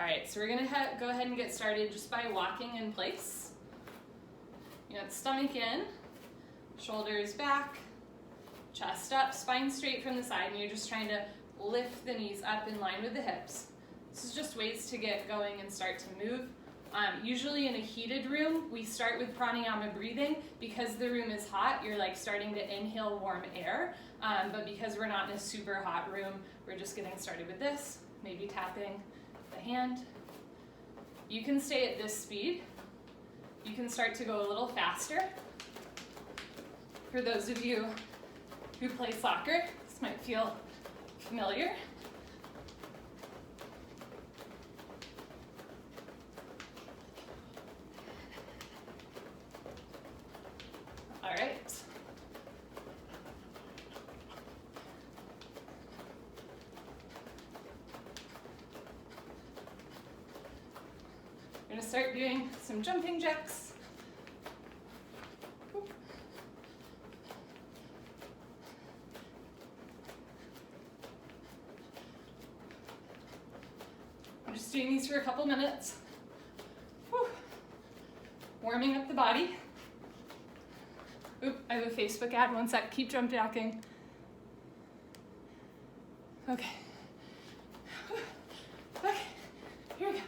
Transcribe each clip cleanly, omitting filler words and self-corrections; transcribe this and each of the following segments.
All right, so we're gonna go ahead and get started just by walking in place. You got stomach in, shoulders back, chest up, spine straight from the side, and you're just trying to lift the knees up in line with the hips. This is just ways to get going and start to move. Usually in a heated room, we start with pranayama breathing. Because the room is hot, you're like starting to inhale warm air. But because we're not in a super hot room, we're just getting started with this, maybe tapping the hand. You can stay at this speed. You can start to go a little faster. For those of you who play soccer, this might feel familiar. All right. We're going to start doing some jumping jacks. I'm just doing these for a couple minutes. Whew. Warming up the body. Oop, I have a Facebook ad, one sec, keep jump jacking. Okay. Okay, here we go.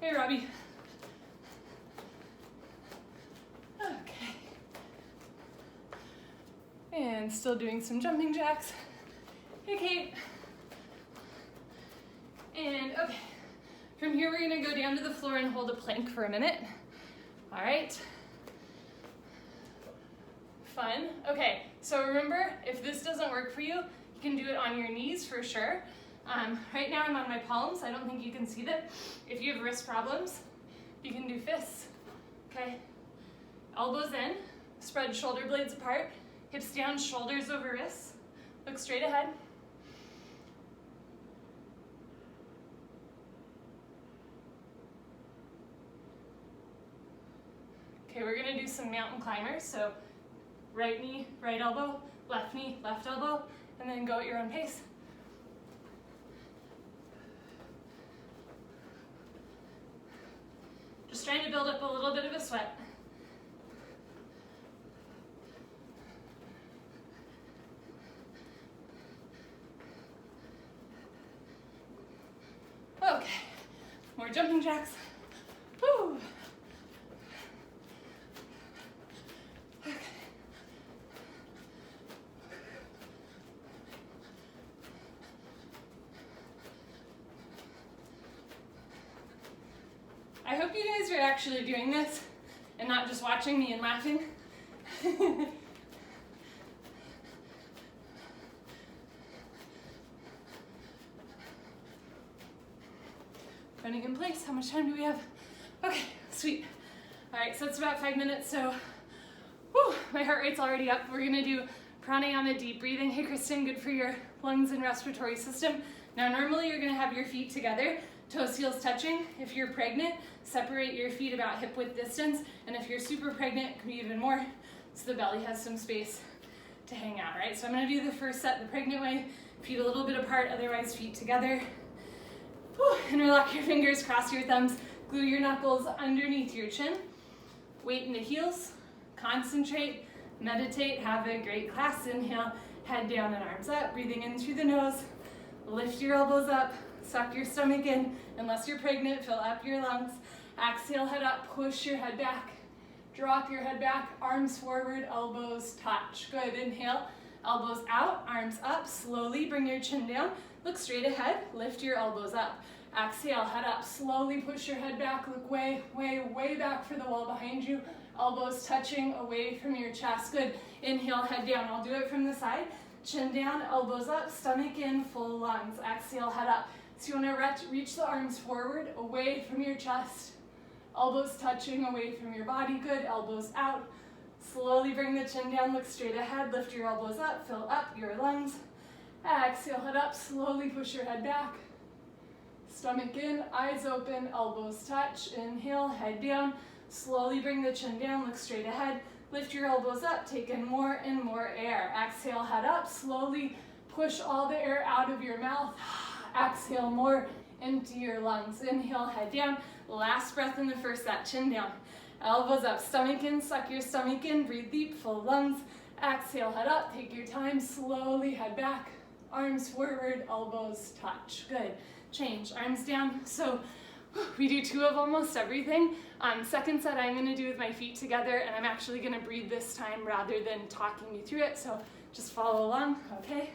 Hey, Robbie. Okay. And still doing some jumping jacks. Hey, Kate. And okay, from here we're gonna go down to the floor and hold a plank for a minute. All right. Fun. Okay, so remember, if this doesn't work for you, you can do it on your knees for sure. Right now I'm on my palms. I don't think you can see them. If you have wrist problems, you can do fists. Okay, elbows in, spread shoulder blades apart, hips down, shoulders over wrists. Look straight ahead. Okay, we're gonna do some mountain climbers. So right knee, right elbow, left knee, left elbow, and then go at your own pace. Just trying to build up a little bit of a sweat. Okay, more jumping jacks. Woo! I hope you guys are actually doing this and not just watching me and laughing. Running in place, how much time do we have? Okay, sweet. All right, so it's about 5 minutes, so whew, my heart rate's already up. We're gonna do pranayama deep breathing. Hey Kristen, good for your lungs and respiratory system. Now normally you're gonna have your feet together, toes heels touching. If you're pregnant, separate your feet about hip width distance, and if you're super pregnant, it can be even more, so the belly has some space to hang out, right? So I'm gonna do the first set the pregnant way, feet a little bit apart, otherwise feet together. Whew, interlock your fingers, cross your thumbs, glue your knuckles underneath your chin, weight into heels, concentrate, meditate, have a great class. Inhale, head down and arms up, breathing in through the nose, lift your elbows up, suck your stomach in. Unless you're pregnant, fill up your lungs. Exhale, head up, push your head back. Drop your head back, arms forward, elbows touch. Good, inhale, elbows out, arms up. Slowly bring your chin down. Look straight ahead, lift your elbows up. Exhale, head up, slowly push your head back. Look way, way, way back for the wall behind you. Elbows touching away from your chest. Good, inhale, head down. I'll do it from the side. Chin down, elbows up, stomach in, full lungs. Exhale, head up. So you want to reach the arms forward, away from your chest. Elbows touching away from your body. Good, elbows out. Slowly bring the chin down, look straight ahead, lift your elbows up, fill up your lungs. Exhale, head up, slowly push your head back. Stomach in, eyes open, elbows touch. Inhale, head down. Slowly bring the chin down, look straight ahead. Lift your elbows up, take in more and more air. Exhale, head up, slowly push all the air out of your mouth. Exhale more into your lungs. Inhale, head down. Last breath in the first set, chin down. Elbows up, stomach in, suck your stomach in, breathe deep, full lungs. Exhale, head up, take your time, slowly head back. Arms forward, elbows touch. Good. Change, arms down. So we do 2 of almost everything. Second set I'm gonna do with my feet together, and I'm actually gonna breathe this time rather than talking you through it. So just follow along, okay?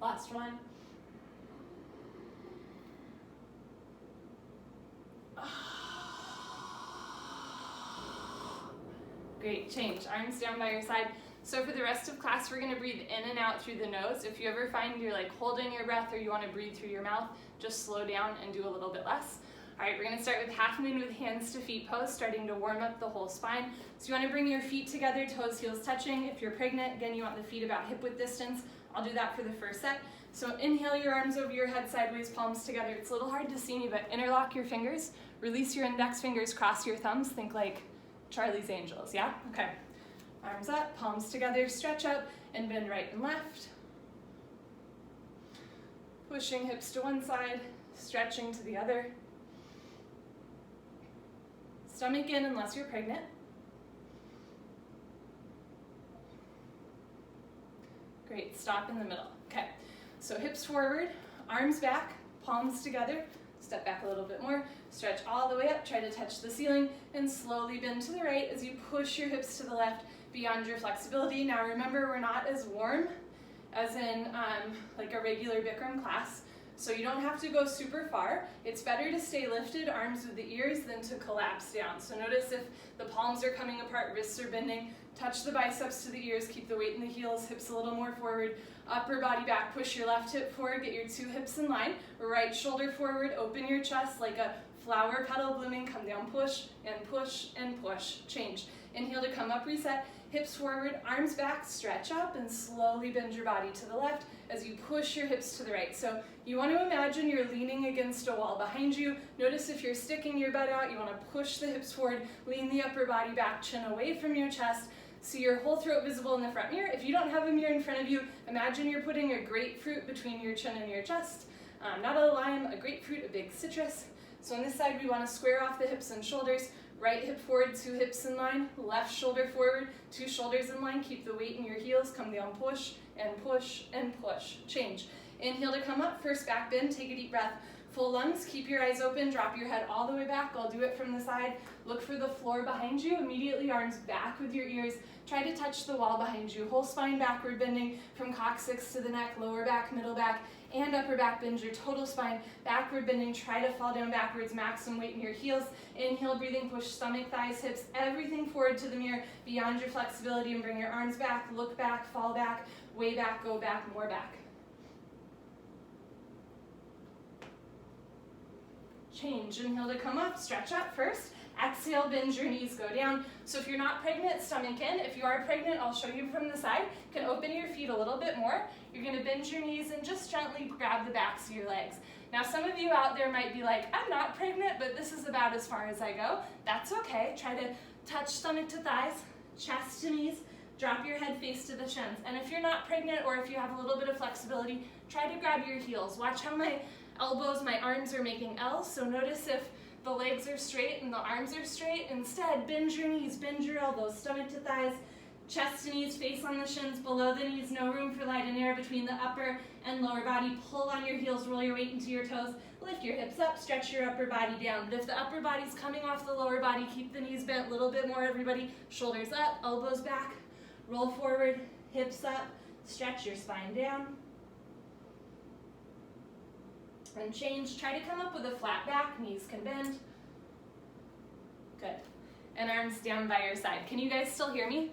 Last one. Great, change. Arms down by your side. So for the rest of class, we're gonna breathe in and out through the nose. If you ever find you're like holding your breath or you wanna breathe through your mouth, just slow down and do a little bit less. All right, we're gonna start with half moon with hands to feet pose, starting to warm up the whole spine. So you wanna bring your feet together, toes, heels touching. If you're pregnant, again, you want the feet about hip width distance. I'll do that for the first set. So inhale your arms over your head sideways, palms together. It's a little hard to see me, but interlock your fingers. Release your index fingers, cross your thumbs. Think like Charlie's Angels, yeah? Okay. Arms up, palms together, stretch up, and bend right and left. Pushing hips to one side, stretching to the other. Stomach in unless you're pregnant. Great, stop in the middle. Okay, so hips forward, arms back, palms together. Step back a little bit more, stretch all the way up, try to touch the ceiling, and slowly bend to the right as you push your hips to the left beyond your flexibility. Now remember, we're not as warm as in like a regular Bikram class, so you don't have to go super far. It's better to stay lifted, arms with the ears, than to collapse down. So notice if the palms are coming apart, wrists are bending, touch the biceps to the ears, keep the weight in the heels, hips a little more forward, upper body back, push your left hip forward, get your 2 hips in line, right shoulder forward, open your chest like a flower petal blooming, come down, push, and push, and push, change. Inhale to come up, reset, hips forward, arms back, stretch up, and slowly bend your body to the left as you push your hips to the right. So you want to imagine you're leaning against a wall behind you. Notice if you're sticking your butt out, you want to push the hips forward, lean the upper body back, chin away from your chest. See your whole throat visible in the front mirror. If you don't have a mirror in front of you, imagine you're putting a grapefruit between your chin and your chest. Not a lime, a grapefruit, a big citrus. So on this side, we want to square off the hips and shoulders. Right hip forward, 2 hips in line. Left shoulder forward, 2 shoulders in line. Keep the weight in your heels. Come down, push, and push, and push. Change. Inhale to come up. First back bend. Take a deep breath. Full lungs. Keep your eyes open. Drop your head all the way back. I'll do it from the side. Look for the floor behind you. Immediately arms back with your ears. Try to touch the wall behind you. Whole spine backward bending from coccyx to the neck, lower back, middle back, and upper back. Bend your total spine. Backward bending. Try to fall down backwards. Maximum weight in your heels. Inhale, breathing. Push stomach, thighs, hips, everything forward to the mirror beyond your flexibility, and bring your arms back. Look back, fall back, way back, go back, more back. Change, inhale to come up, stretch up first. Exhale, bend your knees, go down. So if you're not pregnant, stomach in. If you are pregnant, I'll show you from the side. You can open your feet a little bit more. You're gonna bend your knees and just gently grab the backs of your legs. Now some of you out there might be like, I'm not pregnant, but this is about as far as I go. That's okay. Try to touch stomach to thighs, chest to knees, drop your head face to the shins. And if you're not pregnant or if you have a little bit of flexibility, try to grab your heels. Watch how my elbows, my arms are making L's. So notice if the legs are straight and the arms are straight. Instead, bend your knees, bend your elbows, stomach to thighs, chest to knees, face on the shins, below the knees, no room for light and air between the upper and lower body. Pull on your heels, roll your weight into your toes, lift your hips up, stretch your upper body down. But if the upper body's coming off the lower body, keep the knees bent a little bit more, everybody. Shoulders up, elbows back, roll forward, hips up, stretch your spine down. And change, try to come up with a flat back, knees can bend. Good. And arms down by your side. Can you guys still hear me?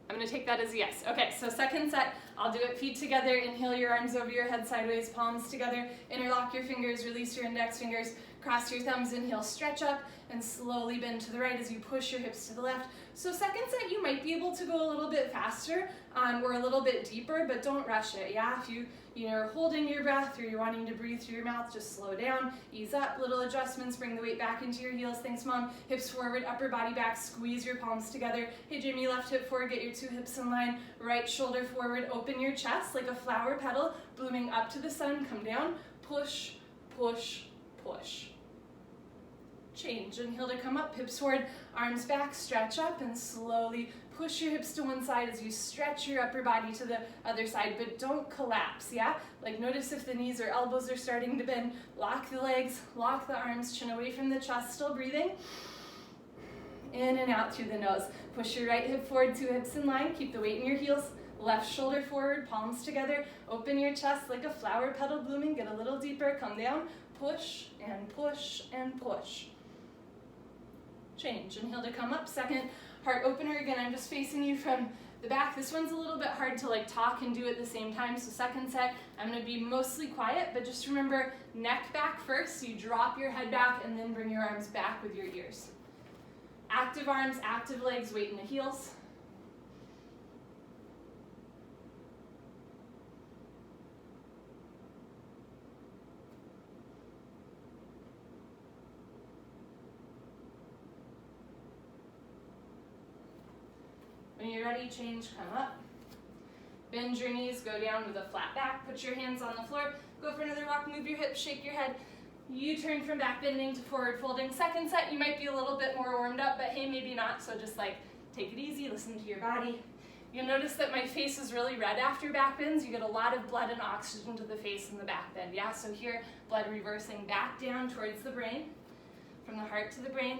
I'm gonna take that as a yes. Okay, so second set, I'll do it feet together, inhale your arms over your head sideways, palms together, interlock your fingers, release your index fingers, cross your thumbs, inhale, stretch up, and slowly bend to the right as you push your hips to the left. So second set, you might be able to go a little bit faster or a little bit deeper, but don't rush it, yeah? If you're holding your breath or you're wanting to breathe through your mouth, just slow down, ease up, little adjustments, bring the weight back into your heels. Thanks, Mom. Hips forward, upper body back, squeeze your palms together. Hey, Jamie, left hip forward, get your two hips in line, right shoulder forward, open your chest like a flower petal, blooming up to the sun, come down, push, push, push. Change, inhale to come up, hips forward, arms back, stretch up, and slowly push your hips to one side as you stretch your upper body to the other side, but don't collapse, yeah? Like notice if the knees or elbows are starting to bend, lock the legs, lock the arms, chin away from the chest, still breathing. In and out through the nose. Push your right hip forward, two hips in line, keep the weight in your heels, left shoulder forward, palms together, open your chest like a flower petal blooming, get a little deeper, come down, push and push and push. Change, inhale to come up, second heart opener. Again, I'm just facing you from the back. This one's a little bit hard to like talk and do at the same time, so second set, I'm gonna be mostly quiet, but just remember neck back first, so you drop your head back and then bring your arms back with your ears. Active arms, active legs, weight in the heels. When you're ready, change, come up. Bend your knees, go down with a flat back, put your hands on the floor, go for another walk, move your hips, shake your head. You turn from back bending to forward folding. Second set, you might be a little bit more warmed up, but hey, maybe not, so just like take it easy, listen to your body. You'll notice that my face is really red after back bends. You get a lot of blood and oxygen to the face in the back bend, yeah? So here, blood reversing back down towards the brain, from the heart to the brain.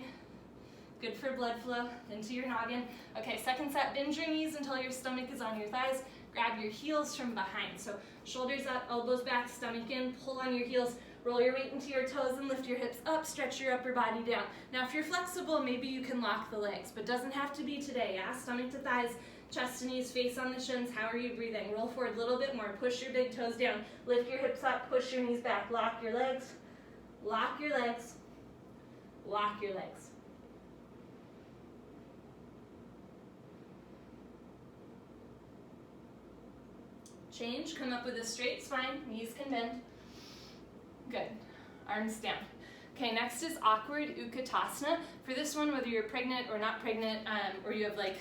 Good for blood flow into your noggin. Okay, second set, bend your knees until your stomach is on your thighs. Grab your heels from behind. So shoulders up, elbows back, stomach in, pull on your heels, roll your weight into your toes and lift your hips up, stretch your upper body down. Now if you're flexible, maybe you can lock the legs, but doesn't have to be today, yeah? Stomach to thighs, chest to knees, face on the shins. How are you breathing? Roll forward a little bit more, push your big toes down, lift your hips up, push your knees back, lock your legs, lock your legs, lock your legs. Change, come up with a straight spine, knees can bend. Good, arms down. Okay, next is awkward Utkatasana. For this one, whether you're pregnant or not pregnant, or you have like,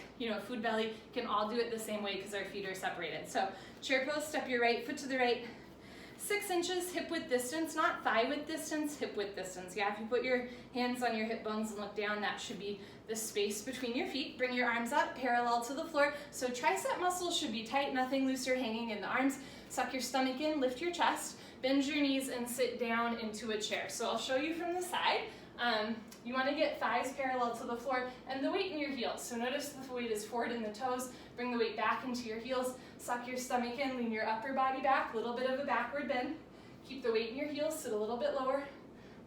food belly, you can all do it the same way because our feet are separated. So chair pose, step your right foot to the right, 6 inches hip width distance, not thigh width distance, hip width distance. Yeah, if you put your hands on your hip bones and look down, that should be the space between your feet. Bring your arms up parallel to the floor. So tricep muscles should be tight, nothing loose or hanging in the arms. Suck your stomach in, lift your chest, bend your knees and sit down into a chair. So I'll show you from the side. You want to get thighs parallel to the floor and the weight in your heels. So notice the weight is forward in the toes. Bring the weight back into your heels. Suck your stomach in, lean your upper body back, a little bit of a backward bend. Keep the weight in your heels, sit a little bit lower.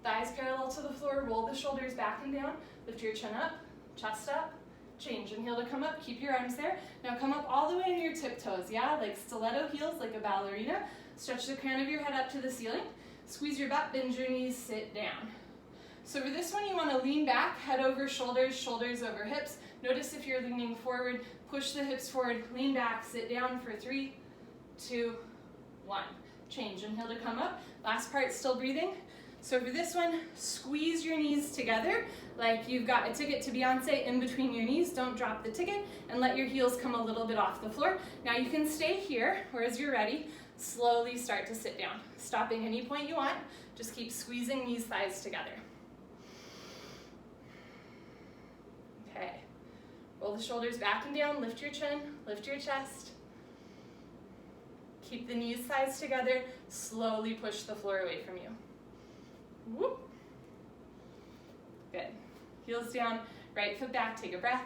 Thighs parallel to the floor, roll the shoulders back and down. Lift your chin up, chest up. Change, inhale to come up, keep your arms there. Now come up all the way into your tiptoes, yeah? Like stiletto heels, like a ballerina. Stretch the crown of your head up to the ceiling. Squeeze your butt, bend your knees, sit down. So for this one, you want to lean back, head over shoulders, shoulders over hips. Notice if you're leaning forward, push the hips forward, lean back, sit down for 3, 2, 1. Change, inhale to come up. Last part, still breathing. So for this one, squeeze your knees together like you've got a ticket to Beyonce in between your knees. Don't drop the ticket and let your heels come a little bit off the floor. Now you can stay here, or as you're ready, slowly start to sit down. Stopping any point you want, just keep squeezing knees, thighs together. Okay, roll the shoulders back and down, lift your chin, lift your chest. Keep the knees, thighs together, slowly push the floor away from you. Whoop. Good. Heels down, right foot back, take a breath.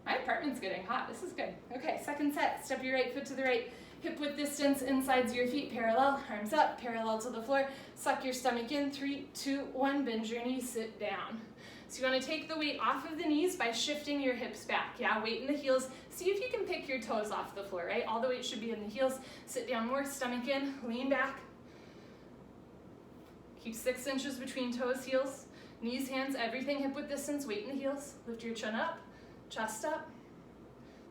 My apartment's getting hot, this is good. Okay, second set, step your right foot to the right, hip width distance, insides your feet, parallel, arms up, parallel to the floor. Suck your stomach in, 3, 2, 1, bend your knees, sit down. So you want to take the weight off of the knees by shifting your hips back. Yeah, weight in the heels. See if you can pick your toes off the floor, right? All the weight should be in the heels. Sit down more, stomach in, lean back. Keep 6 inches between toes, heels, knees, hands, everything hip width distance, weight in the heels. Lift your chin up, chest up.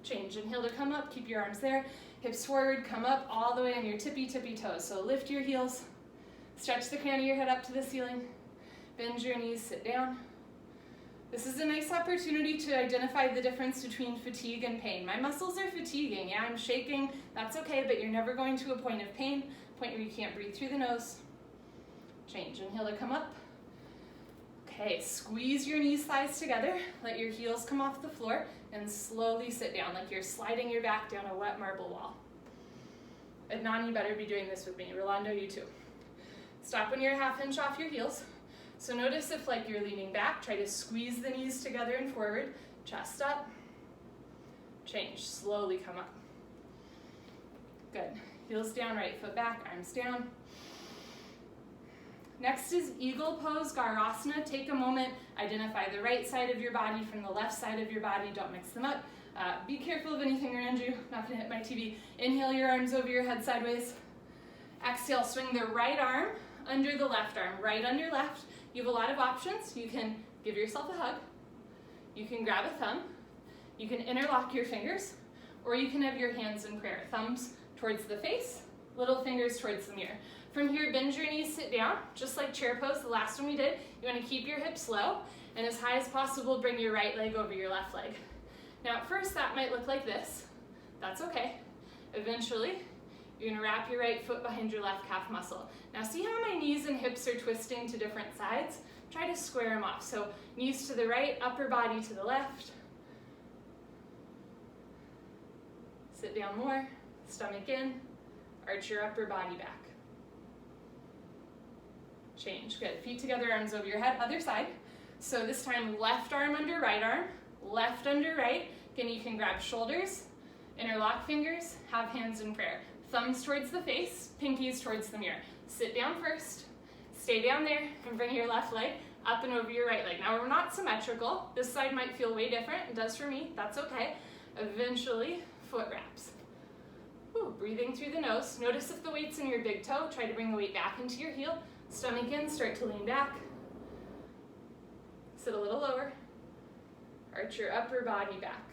Change, inhale to come up, keep your arms there. Hips forward, come up all the way on your tippy toes. So lift your heels, stretch the crown of your head up to the ceiling. Bend your knees, sit down. This is a nice opportunity to identify the difference between fatigue and pain. My muscles are fatiguing, yeah, I'm shaking, that's okay, but you're never going to a point of pain, point where you can't breathe through the nose. Change, inhale to come up. Okay, squeeze your knees, thighs together, let your heels come off the floor, and slowly sit down like you're sliding your back down a wet marble wall. Adnan, you better be doing this with me. Rolando, you too. Stop when you're a half inch off your heels. So notice if like you're leaning back, try to squeeze the knees together and forward, chest up. Change, slowly come up. Good, heels down, right foot back, arms down. Next is eagle pose, Garasana. Take a moment, identify the right side of your body from the left side of your body, don't mix them up. Be careful of anything around you, not gonna hit my TV. Inhale your arms over your head sideways. Exhale, swing the right arm under the left arm, right under left. You have a lot of options. You can give yourself a hug, you can grab a thumb, you can interlock your fingers, or you can have your hands in prayer. Thumbs towards the face, little fingers towards the mirror. From here, bend your knees, sit down, just like chair pose, the last one we did. You want to keep your hips low, and as high as possible, bring your right leg over your left leg. Now at first, that might look like this. That's okay. Eventually, you're going to wrap your right foot behind your left calf muscle. Now see how my knees and hips are twisting to different sides? Try to square them off. So knees to the right, upper body to the left. Sit down more, stomach in, arch your upper body back. Change, good. Feet together, arms over your head, other side. So this time, left arm under right arm, left under right. Again, you can grab shoulders, interlock fingers, have hands in prayer. Thumbs towards the face, pinkies towards the mirror. Sit down first, stay down there, and bring your left leg up and over your right leg. Now we're not symmetrical. This side might feel way different. It does for me, that's okay. Eventually, foot wraps. Ooh, breathing through the nose. Notice if the weight's in your big toe, try to bring the weight back into your heel. Stomach in, start to lean back. Sit a little lower. Arch your upper body back.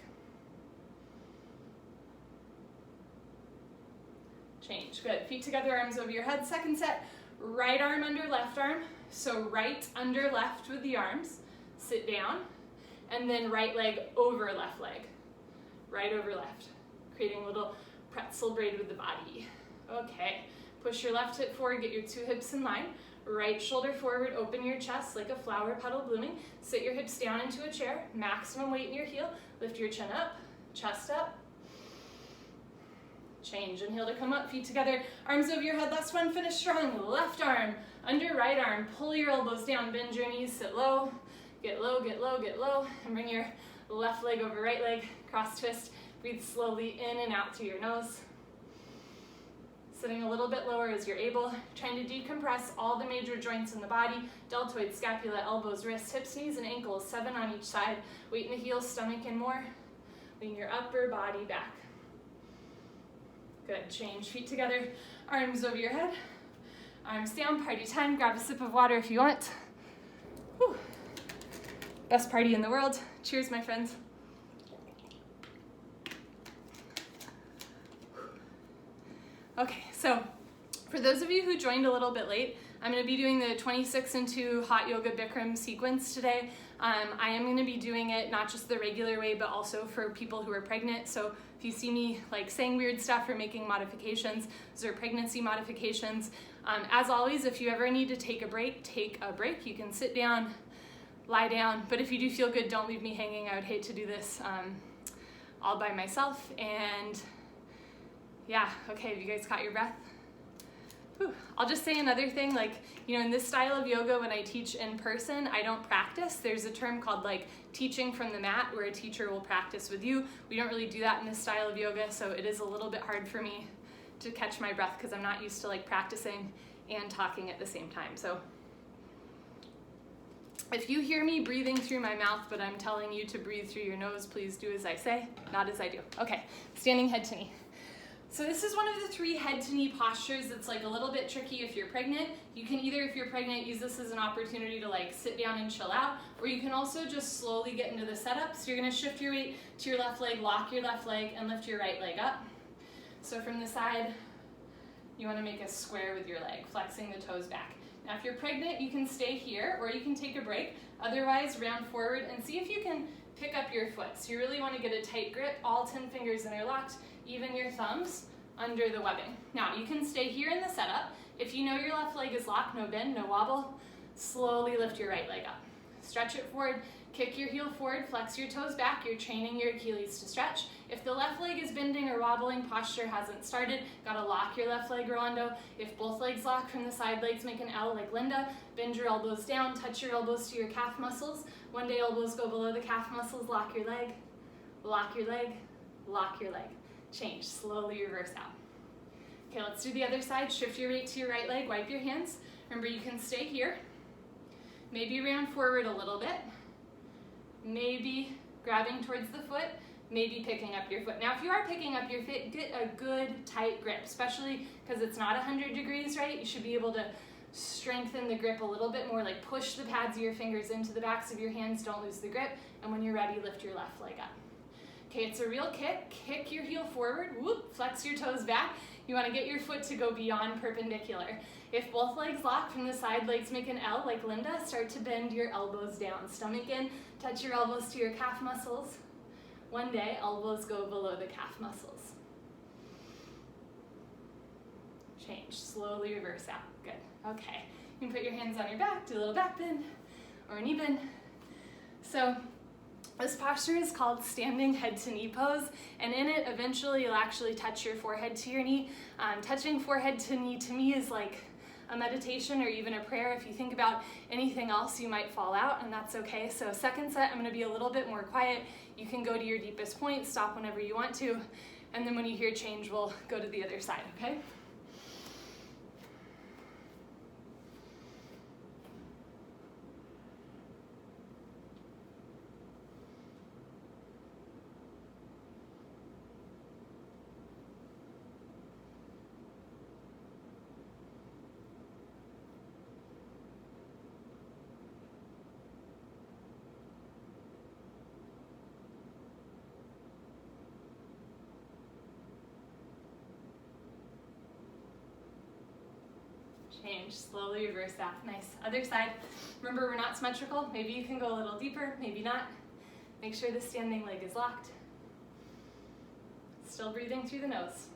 Change, good. Feet together, arms over your head. Second set, right arm under left arm. So right under left with the arms. Sit down. And then right leg over left leg. Right over left. Creating a little pretzel braid with the body. Okay, push your left hip forward, get your 2 hips in line. Right shoulder forward, open your chest like a flower petal blooming. Sit your hips down into a chair, maximum weight in your heel. Lift your chin up, chest up. Change, inhale to come up, feet together, arms over your head. Last one, finish strong. Left arm under right arm, pull your elbows down, bend your knees, sit low. Get low, get low, get low. And bring your left leg over right leg, cross twist. Breathe slowly in and out through your nose. Sitting a little bit lower as you're able, trying to decompress all the major joints in the body, deltoid, scapula, elbows, wrists, hips, knees, and ankles, 7 on each side. Weight in the heels, stomach in more. Lean your upper body back. Good, change, feet together, arms over your head. Arms down, party time. Grab a sip of water if you want. Whew. Best party in the world. Cheers, my friends. Okay, so for those of you who joined a little bit late, I'm going to be doing the 26 and 2 hot yoga Bikram sequence today. I am going to be doing it not just the regular way, but also for people who are pregnant. So if you see me like saying weird stuff or making modifications, those are pregnancy modifications. As always, if you ever need to take a break, take a break. You can sit down, lie down, but if you do feel good, don't leave me hanging. I would hate to do this all by myself. And yeah, okay, have you guys caught your breath? Whew. I'll just say another thing, like, you know, in this style of yoga, when I teach in person, I don't practice. There's a term called like teaching from the mat, where a teacher will practice with you. We don't really do that in this style of yoga, so it is a little bit hard for me to catch my breath because I'm not used to like practicing and talking at the same time. So if you hear me breathing through my mouth, but I'm telling you to breathe through your nose, please do as I say, not as I do. Okay, standing head to knee. So this is one of the 3 head to knee postures that's like a little bit tricky if you're pregnant. You can either, if you're pregnant, use this as an opportunity to like sit down and chill out, or you can also just slowly get into the setup. So you're gonna shift your weight to your left leg, lock your left leg, and lift your right leg up. So from the side, you wanna make a square with your leg, flexing the toes back. Now if you're pregnant, you can stay here, or you can take a break. Otherwise, round forward and see if you can pick up your foot. So you really wanna get a tight grip, all 10 fingers interlocked, even your thumbs under the webbing. Now you can stay here in the setup. If you know your left leg is locked, no bend, no wobble, slowly lift your right leg up. Stretch it forward, kick your heel forward, flex your toes back. You're training your Achilles to stretch. If the left leg is bending or wobbling, posture hasn't started, gotta lock your left leg, Rolando. If both legs lock from the side, legs make an L like Linda. Bend your elbows down, touch your elbows to your calf muscles. One day elbows go below the calf muscles, lock your leg, lock your leg, lock your leg. Change, slowly reverse out. Okay, let's do the other side. Shift your weight to your right leg, wipe your hands. Remember, you can stay here. Maybe round forward a little bit. Maybe grabbing towards the foot, maybe picking up your foot. Now, if you are picking up your foot, get a good tight grip, especially because it's not 100 degrees, right? You should be able to strengthen the grip a little bit more, like push the pads of your fingers into the backs of your hands, don't lose the grip, and when you're ready, lift your left leg up. Okay, it's a real kick. Kick your heel forward, whoop, flex your toes back. You wanna get your foot to go beyond perpendicular. If both legs lock from the side, legs make an L like Linda, start to bend your elbows down. Stomach in, touch your elbows to your calf muscles. One day, elbows go below the calf muscles. Change, slowly reverse out, good. Okay, you can put your hands on your back, do a little back bend or a knee bend. So, this posture is called standing head to knee pose, and in it, eventually you'll actually touch your forehead to your knee. Touching forehead to knee to me is like a meditation or even a prayer. If you think about anything else, you might fall out, and that's okay. So second set, I'm gonna be a little bit more quiet. You can go to your deepest point, stop whenever you want to, and then when you hear change, we'll go to the other side, okay? Change, slowly reverse that. Nice. Other side. Remember, we're not symmetrical. Maybe you can go a little deeper, maybe not. Make sure the standing leg is locked. Still breathing through the nose.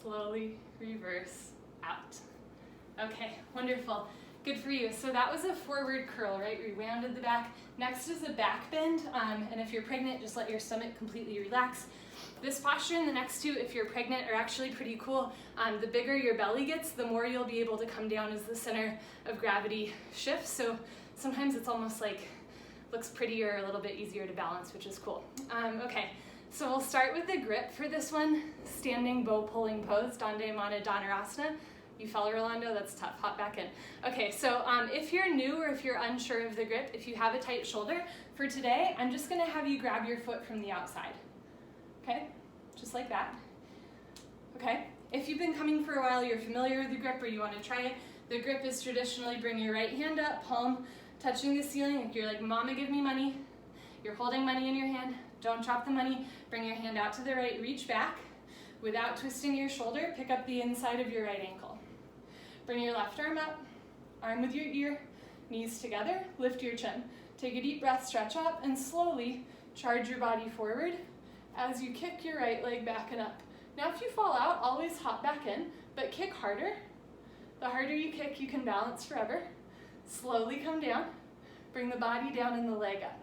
Slowly reverse out. Okay, wonderful. Good for you. So that was a forward curl, right? We rounded the back. Next is a back bend, and if you're pregnant, just let your stomach completely relax. This posture and the next two, if you're pregnant, are actually pretty cool. The bigger your belly gets, the more you'll be able to come down as the center of gravity shifts. So sometimes it's almost like looks prettier, a little bit easier to balance, which is cool. Okay, so we'll start with the grip for this one. Standing bow pulling pose, Dandayamana Dhanurasana. You fell, Rolando? That's tough. Hop back in. Okay, so if you're new or if you're unsure of the grip, if you have a tight shoulder, for today, I'm just gonna have you grab your foot from the outside. Okay, just like that. Okay, if you've been coming for a while, you're familiar with the grip or you wanna try it, the grip is traditionally bring your right hand up, palm touching the ceiling. If you're like, Mama, give me money. You're holding money in your hand. Don't drop the money. Bring your hand out to the right, reach back. Without twisting your shoulder, pick up the inside of your right ankle. Bring your left arm up, arm with your ear, knees together, lift your chin. Take a deep breath, stretch up, and slowly charge your body forward as you kick your right leg back and up. Now if you fall out, always hop back in, but kick harder. The harder you kick, you can balance forever. Slowly come down, bring the body down and the leg up.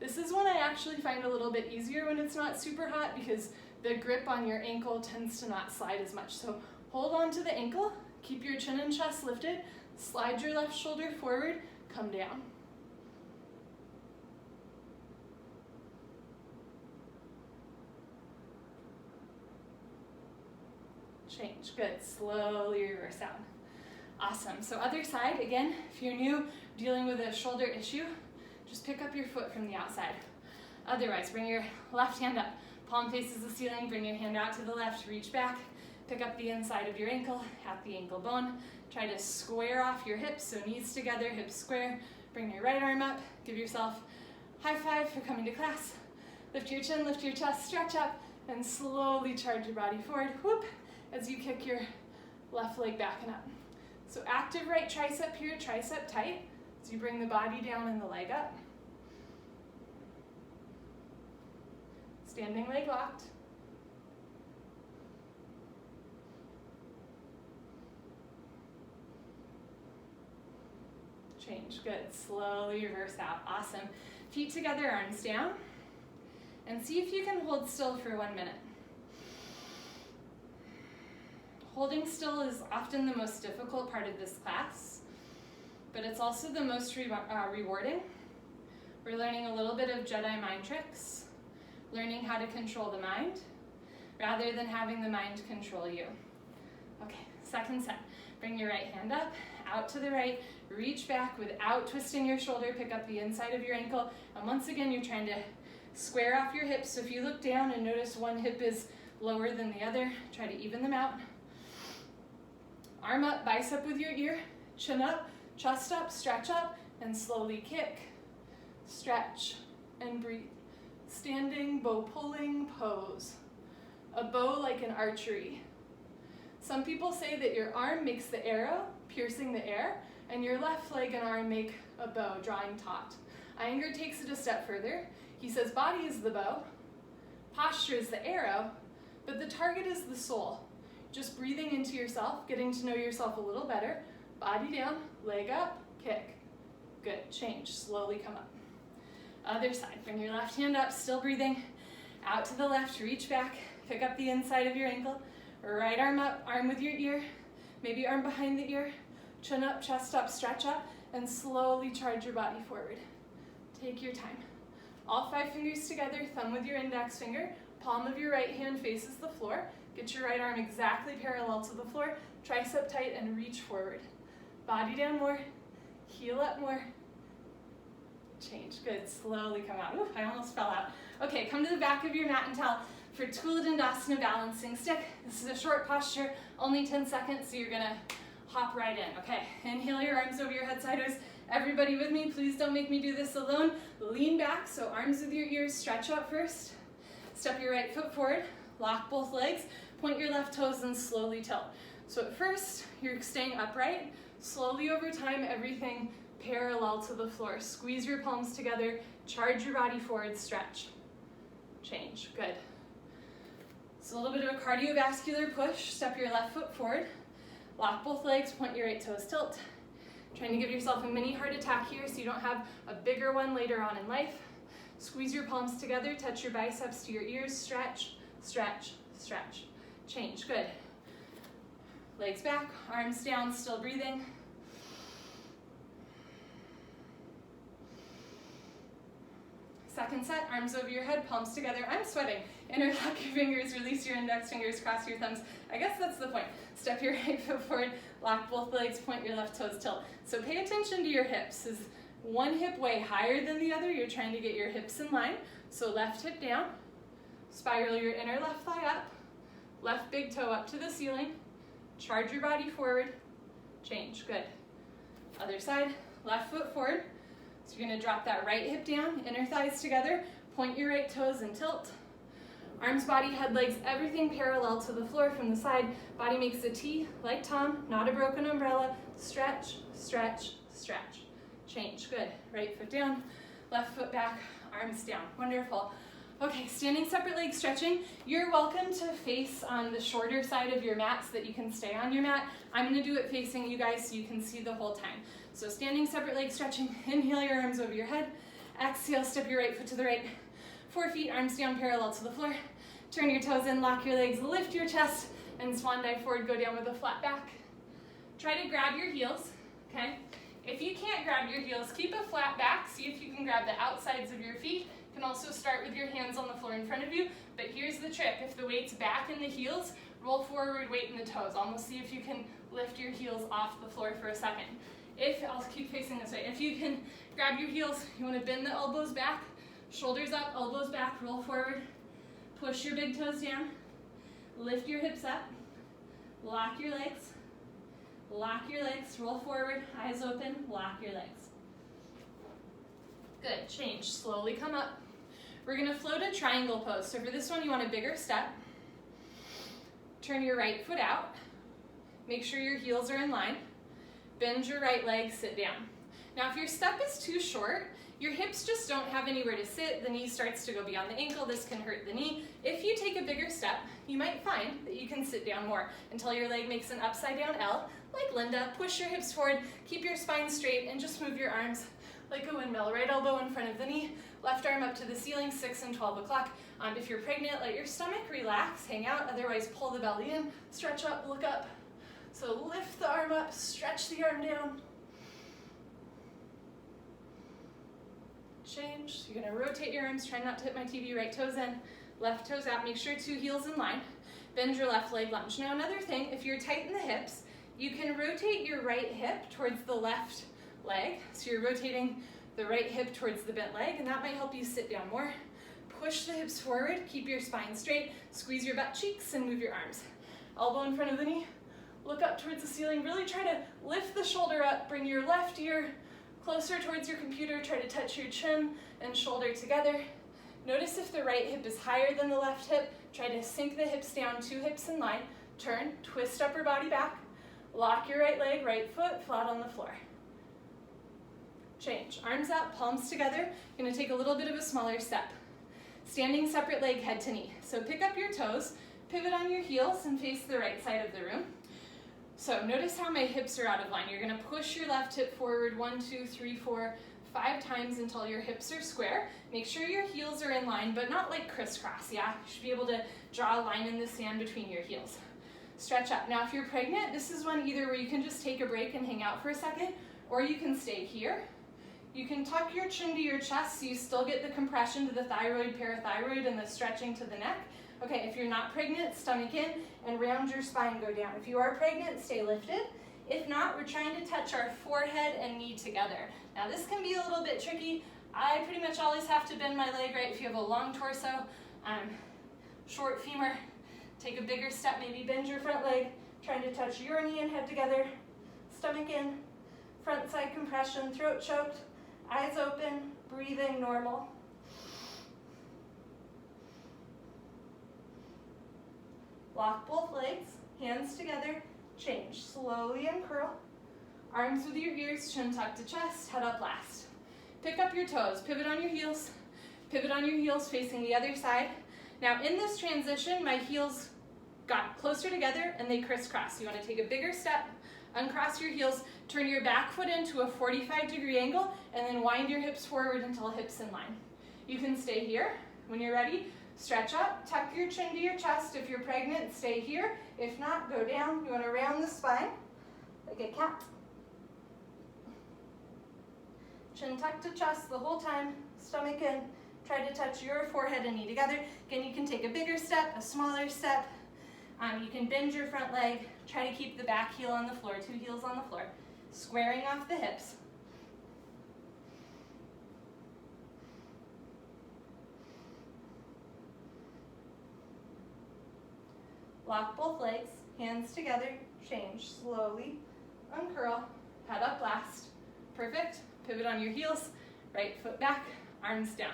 This is one I actually find a little bit easier when it's not super hot because the grip on your ankle tends to not slide as much. So hold on to the ankle, keep your chin and chest lifted, slide your left shoulder forward, come down. Change, good, slowly reverse out. Awesome, so other side, again, if you're new, dealing with a shoulder issue, just pick up your foot from the outside. Otherwise, bring your left hand up, palm faces the ceiling, bring your hand out to the left, reach back, pick up the inside of your ankle, at the ankle bone, try to square off your hips, so knees together, hips square, bring your right arm up, give yourself high five for coming to class, lift your chin, lift your chest, stretch up, and slowly charge your body forward, whoop, as you kick your left leg back and up. So active right tricep here, tricep tight, as you bring the body down and the leg up. Standing leg locked. Change, good, slowly reverse out, awesome. Feet together, arms down, and see if you can hold still for 1 minute. Holding still is often the most difficult part of this class, but it's also the most rewarding. We're learning a little bit of Jedi mind tricks, learning how to control the mind, rather than having the mind control you. Okay, second set. Bring your right hand up, out to the right, reach back without twisting your shoulder, pick up the inside of your ankle, and once again, you're trying to square off your hips. So if you look down and notice one hip is lower than the other, try to even them out. Arm up, bicep with your ear, chin up, chest up, stretch up, and slowly kick, stretch, and breathe. Standing bow pulling pose. A bow like an archery. Some people say that your arm makes the arrow, piercing the air, and your left leg and arm make a bow, drawing taut. Iyengar takes it a step further. He says body is the bow, posture is the arrow, but the target is the soul. Just breathing into yourself, getting to know yourself a little better. Body down, leg up, kick. Good, change, slowly come up. Other side, bring your left hand up, still breathing. Out to the left, reach back, pick up the inside of your ankle. Right arm up, arm with your ear, maybe arm behind the ear. Chin up, chest up, stretch up, and slowly charge your body forward. Take your time. All 5 fingers together, thumb with your index finger, palm of your right hand faces the floor. Get your right arm exactly parallel to the floor, tricep tight, and reach forward. Body down more, heel up more. Change, good, slowly come out. Ooh, I almost fell out. Okay, come to the back of your mat and towel for Tula Dandasana balancing stick. This is a short posture, only 10 seconds, so you're gonna hop right in. Okay, inhale your arms over your head sideways. Everybody with me, please don't make me do this alone. Lean back, so arms with your ears, stretch out first. Step your right foot forward, lock both legs, point your left toes and slowly tilt. So at first, you're staying upright. Slowly over time, everything parallel to the floor. Squeeze your palms together, charge your body forward, stretch. Change, good. So a little bit of a cardiovascular push. Step your left foot forward, lock both legs, point your right toes, tilt. Trying to give yourself a mini heart attack here so you don't have a bigger one later on in life. Squeeze your palms together, touch your biceps to your ears, stretch, stretch, stretch. Change, good. Legs back, arms down, still breathing. Second set, arms over your head, palms together. I'm sweating. Interlock your fingers, release your index fingers, cross your thumbs. I guess that's the point. Step your right foot forward, lock both legs, point your left toes, tilt. So pay attention to your hips. Is one hip way higher than the other? You're trying to get your hips in line. So left hip down, spiral your inner left thigh up, left big toe up to the ceiling, charge your body forward, change, good. Other side, left foot forward. So you're gonna drop that right hip down, inner thighs together, point your right toes and tilt. Arms, body, head, legs, everything parallel to the floor from the side. Body makes a T, like Tom, not a broken umbrella. Stretch, stretch, stretch. Change, good. Right foot down, left foot back, arms down. Wonderful. Okay, standing separate leg stretching. You're welcome to face on the shorter side of your mat so that you can stay on your mat. I'm gonna do it facing you guys so you can see the whole time. So standing separate leg stretching, inhale your arms over your head. Exhale, step your right foot to the right. 4 feet, arms down parallel to the floor. Turn your toes in, lock your legs, lift your chest, and swan dive forward, go down with a flat back. Try to grab your heels, okay? If you can't grab your heels, keep a flat back. See if you can grab the outsides of your feet. You can also start with your hands on the floor in front of you, but here's the trick. If the weight's back in the heels, roll forward, weight in the toes. Almost see if you can lift your heels off the floor for a second. I'll keep facing this way. If you can grab your heels, you want to bend the elbows back, shoulders up, elbows back, roll forward, push your big toes down, lift your hips up, lock your legs, roll forward, eyes open, lock your legs. Good, change, slowly come up. We're gonna float a triangle pose. So for this one, you want a bigger step. Turn your right foot out. Make sure your heels are in line. Bend your right leg, sit down. Now if your step is too short, your hips just don't have anywhere to sit, the knee starts to go beyond the ankle, this can hurt the knee. If you take a bigger step, you might find that you can sit down more until your leg makes an upside down L, like Linda. Push your hips forward, keep your spine straight, and just move your arms like a windmill. Right elbow in front of the knee, left arm up to the ceiling, 6 and 12 o'clock. If you're pregnant, let your stomach relax, hang out, otherwise pull the belly in, stretch up, look up. So lift the arm up, stretch the arm down. Change. You're gonna rotate your arms, try not to hit my TV, right toes in, left toes out, make sure 2 heels in line. Bend your left leg, lunge. Now another thing, if you're tight in the hips, you can rotate your right hip towards the left leg. So you're rotating the right hip towards the bent leg, and that might help you sit down more. Push the hips forward, keep your spine straight, squeeze your butt cheeks, and move your arms. Elbow in front of the knee, look up towards the ceiling, really try to lift the shoulder up, bring your left ear closer towards your computer, try to touch your chin and shoulder together. Notice if the right hip is higher than the left hip, try to sink the hips down, 2 hips in line, turn, twist upper body back, lock your right leg, right foot, flat on the floor. Change, arms out, palms together. You're gonna take a little bit of a smaller step. Standing separate leg, head to knee. So pick up your toes, pivot on your heels, and face the right side of the room. So notice how my hips are out of line. You're gonna push your left hip forward 1, 2, 3, 4, 5 times until your hips are square. Make sure your heels are in line, but not like crisscross, yeah? You should be able to draw a line in the sand between your heels. Stretch up. Now if you're pregnant, this is one either where you can just take a break and hang out for a second, or you can stay here. You can tuck your chin to your chest so you still get the compression to the thyroid, parathyroid, and the stretching to the neck. Okay, if you're not pregnant, stomach in, and round your spine, go down. If you are pregnant, stay lifted. If not, we're trying to touch our forehead and knee together. Now this can be a little bit tricky. I pretty much always have to bend my leg, right? If you have a long torso, short femur, take a bigger step, maybe bend your front leg, trying to touch your knee and head together. Stomach in, front side compression, throat choked, eyes open, breathing normal. Lock both legs, hands together, change. Slowly uncurl. Arms with your ears, chin tucked to chest, head up last. Pick up your toes, pivot on your heels facing the other side. Now in this transition, my heels got closer together and they crisscross. You want to take a bigger step, uncross your heels, turn your back foot into a 45-degree angle, and then wind your hips forward until hips in line. You can stay here. When you're ready, stretch up, tuck your chin to your chest. If you're pregnant, stay here. If not, go down. You want to round the spine like a cat. Chin tucked to chest the whole time, stomach in, Try to touch your forehead and knee together. Again, you can take a bigger step, a smaller step. You can bend your front leg. Try to keep the back heel on the floor, 2 heels on the floor. Squaring off the hips. Lock both legs, hands together, change slowly, uncurl, head up last. Perfect. Pivot on your heels, right foot back, arms down.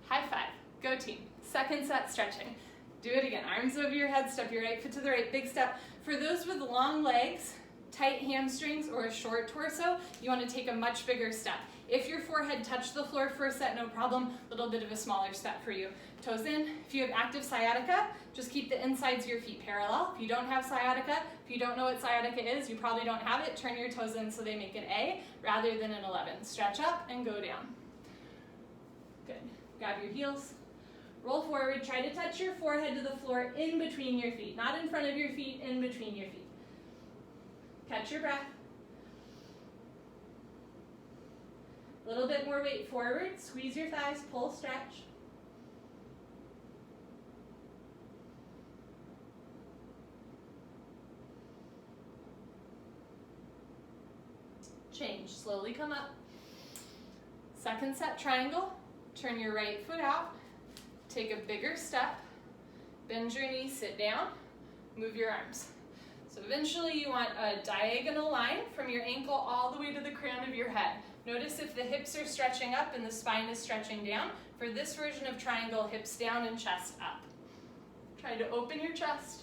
High five, go team. Second set stretching. Do it again, arms over your head, step your right foot to the right, big step. For those with long legs, tight hamstrings, or a short torso, you want to take a much bigger step. If your forehead touched the floor for a set, no problem, a little bit of a smaller step for you. Toes in. If you have active sciatica, just keep the insides of your feet parallel. If you don't have sciatica, if you don't know what sciatica is, you probably don't have it, turn your toes in so they make an A rather than an 11. Stretch up and go down. Good. Grab your heels. Roll forward. Try to touch your forehead to the floor in between your feet. Not in front of your feet, in between your feet. Catch your breath. A little bit more weight forward. Squeeze your thighs, pull, stretch. Change. Slowly come up. Second set triangle. Turn your right foot out. Take a bigger step. Bend your knees, sit down. Move your arms. So eventually you want a diagonal line from your ankle all the way to the crown of your head. Notice if the hips are stretching up and the spine is stretching down. For this version of triangle, hips down and chest up. Try to open your chest.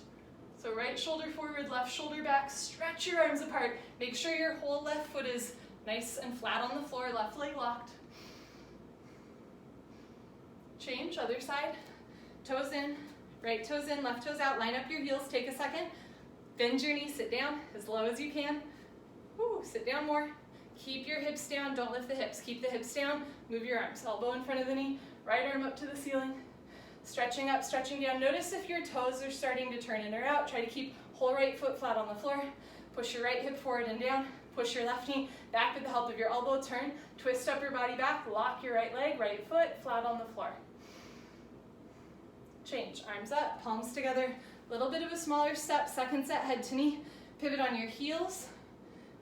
So right shoulder forward, left shoulder back. Stretch your arms apart. Make sure your whole left foot is nice and flat on the floor, left leg locked. Change, other side. Toes in, right toes in, left toes out. Line up your heels, take a second. Bend your knees, sit down as low as you can. Woo, sit down more. Keep your hips down, don't lift the hips. Keep the hips down, move your arms. Elbow in front of the knee, right arm up to the ceiling. Stretching up, stretching down. Notice if your toes are starting to turn in or out. Try to keep whole right foot flat on the floor. Push your right hip forward and down. Push your left knee back with the help of your elbow. Turn, twist up your body back. Lock your right leg, right foot flat on the floor. Change, arms up, palms together. Little bit of a smaller step. Second set, head to knee. Pivot on your heels.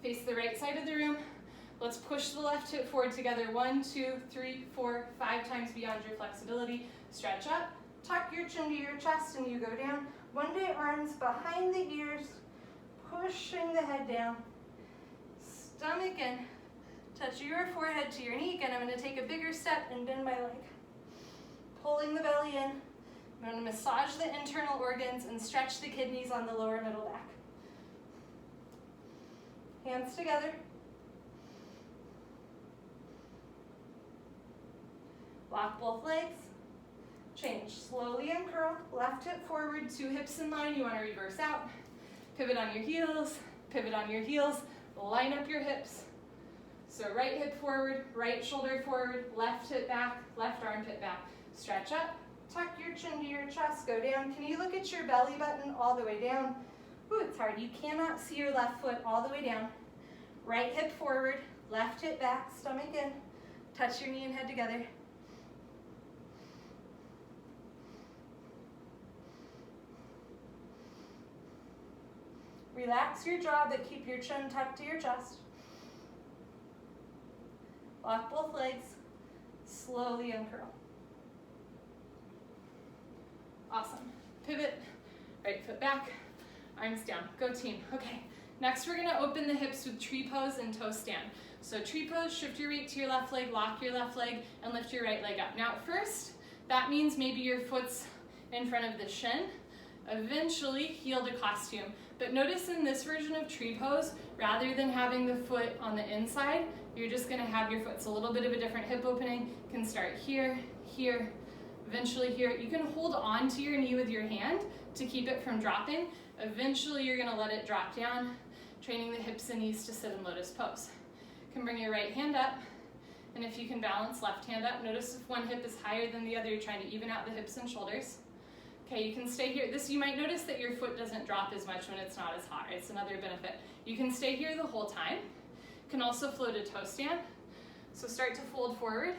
Face the right side of the room. Let's push the left hip forward together. 1, 2, 3, 4, 5 times beyond your flexibility. Stretch up, tuck your chin to your chest and you go down. One day arms behind the ears, pushing the head down. Stomach in, touch your forehead to your knee. Again, I'm going to take a bigger step and bend my leg. Pulling the belly in. I'm going to massage the internal organs and stretch the kidneys on the lower middle back. Hands together. Lock both legs. Change. Slowly uncurl. Left hip forward, 2 hips in line. You want to reverse out. Pivot on your heels. Pivot on your heels. Line up your hips. So right hip forward, right shoulder forward, left hip back, left armpit back. Stretch up. Tuck your chin to your chest. Go down. Can you look at your belly button all the way down? Ooh, it's hard. You cannot see your left foot all the way down. Right hip forward, left hip back, stomach in. Touch your knee and head together. Relax your jaw, but keep your chin tucked to your chest. Lock both legs. Slowly uncurl. Awesome. Pivot, right foot back, arms down. Go team. Okay, next we're going to open the hips with tree pose and toe stand. So tree pose, shift your weight to your left leg, lock your left leg, and lift your right leg up. Now at first, that means maybe your foot's in front of the shin. Eventually, heel to costume. But notice in this version of tree pose, rather than having the foot on the inside, you're just going to have your foot. It's a little bit of a different hip opening. You can start here, here, eventually here. You can hold on to your knee with your hand to keep it from dropping. Eventually, you're going to let it drop down, training the hips and knees to sit in lotus pose. You can bring your right hand up, and if you can balance left hand up, notice if one hip is higher than the other, you're trying to even out the hips and shoulders. Okay, you can stay here. You might notice that your foot doesn't drop as much when it's not as hot. It's another benefit. You can stay here the whole time. You can also float a toe stand. So start to fold forward.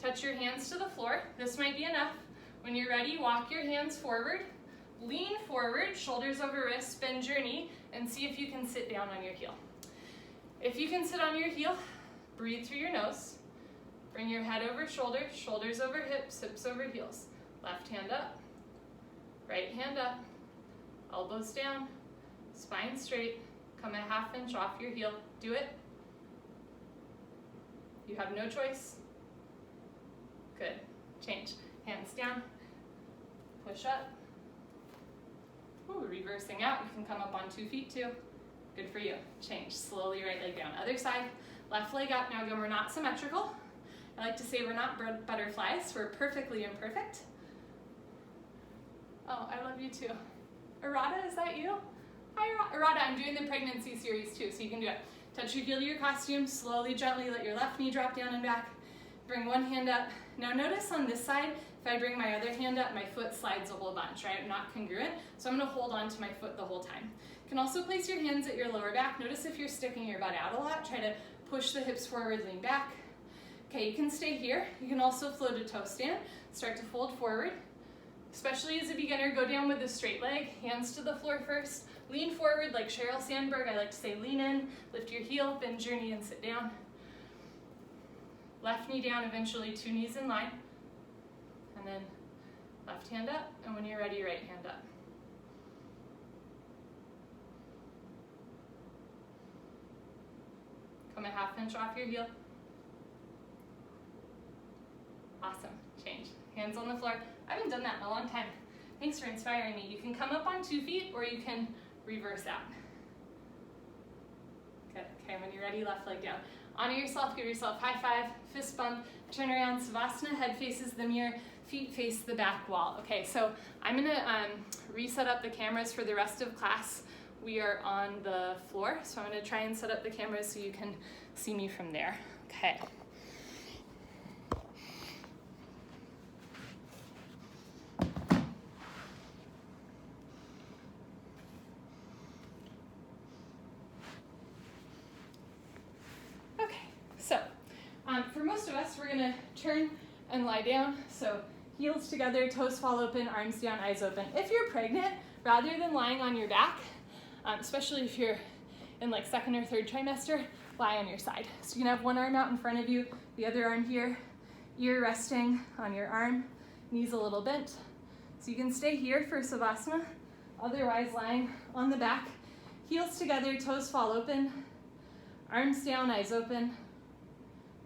Touch your hands to the floor. This might be enough. When you're ready, walk your hands forward. Lean forward, shoulders over wrists, bend your knee, and see if you can sit down on your heel. If you can sit on your heel, breathe through your nose. Bring your head over shoulders, shoulders over hips, hips over heels. Left hand up, right hand up, elbows down, spine straight. Come a half inch off your heel. Do it. You have no choice. Good. Change. Hands down. Push up. Ooh, reversing out. You can come up on 2 feet too. Good for you. Change. Slowly right leg down. Other side. Left leg up. Now again, we're not symmetrical. I like to say we're not butterflies. We're perfectly imperfect. Oh, I love you too. Arada, is that you? Hi, Arada. I'm doing the pregnancy series too, so you can do it. Touch your heel to your costume. Slowly, gently, let your left knee drop down and back. Bring one hand up. Now notice on this side, if I bring my other hand up, my foot slides a whole bunch, right? I'm not congruent, so I'm gonna hold on to my foot the whole time. You can also place your hands at your lower back. Notice if you're sticking your butt out a lot, try to push the hips forward, lean back. Okay, you can stay here. You can also flow to toe stand. Start to fold forward. Especially as a beginner, go down with a straight leg, hands to the floor first. Lean forward like Sheryl Sandberg. I like to say lean in, lift your heel, bend your knee and sit down. Left knee down, eventually 2 knees in line. And then left hand up, and when you're ready, right hand up. Come a half inch off your heel. Awesome, change. Hands on the floor. I haven't done that in a long time. Thanks for inspiring me. You can come up on 2 feet or you can reverse out. Good, okay, when you're ready, left leg down. Honor yourself, give yourself high five, fist bump, turn around, savasana, head faces the mirror, feet face the back wall. Okay, so I'm gonna reset up the cameras for the rest of class. We are on the floor, so I'm gonna try and set up the cameras so you can see me from there. Okay. For most of us, we're gonna turn and lie down. So heels together, toes fall open, arms down, eyes open. If you're pregnant, rather than lying on your back, especially if you're in like 2nd or 3rd trimester, lie on your side. So you can have one arm out in front of you, the other arm here, ear resting on your arm, knees a little bent. So you can stay here for savasana, otherwise lying on the back, heels together, toes fall open, arms down, eyes open,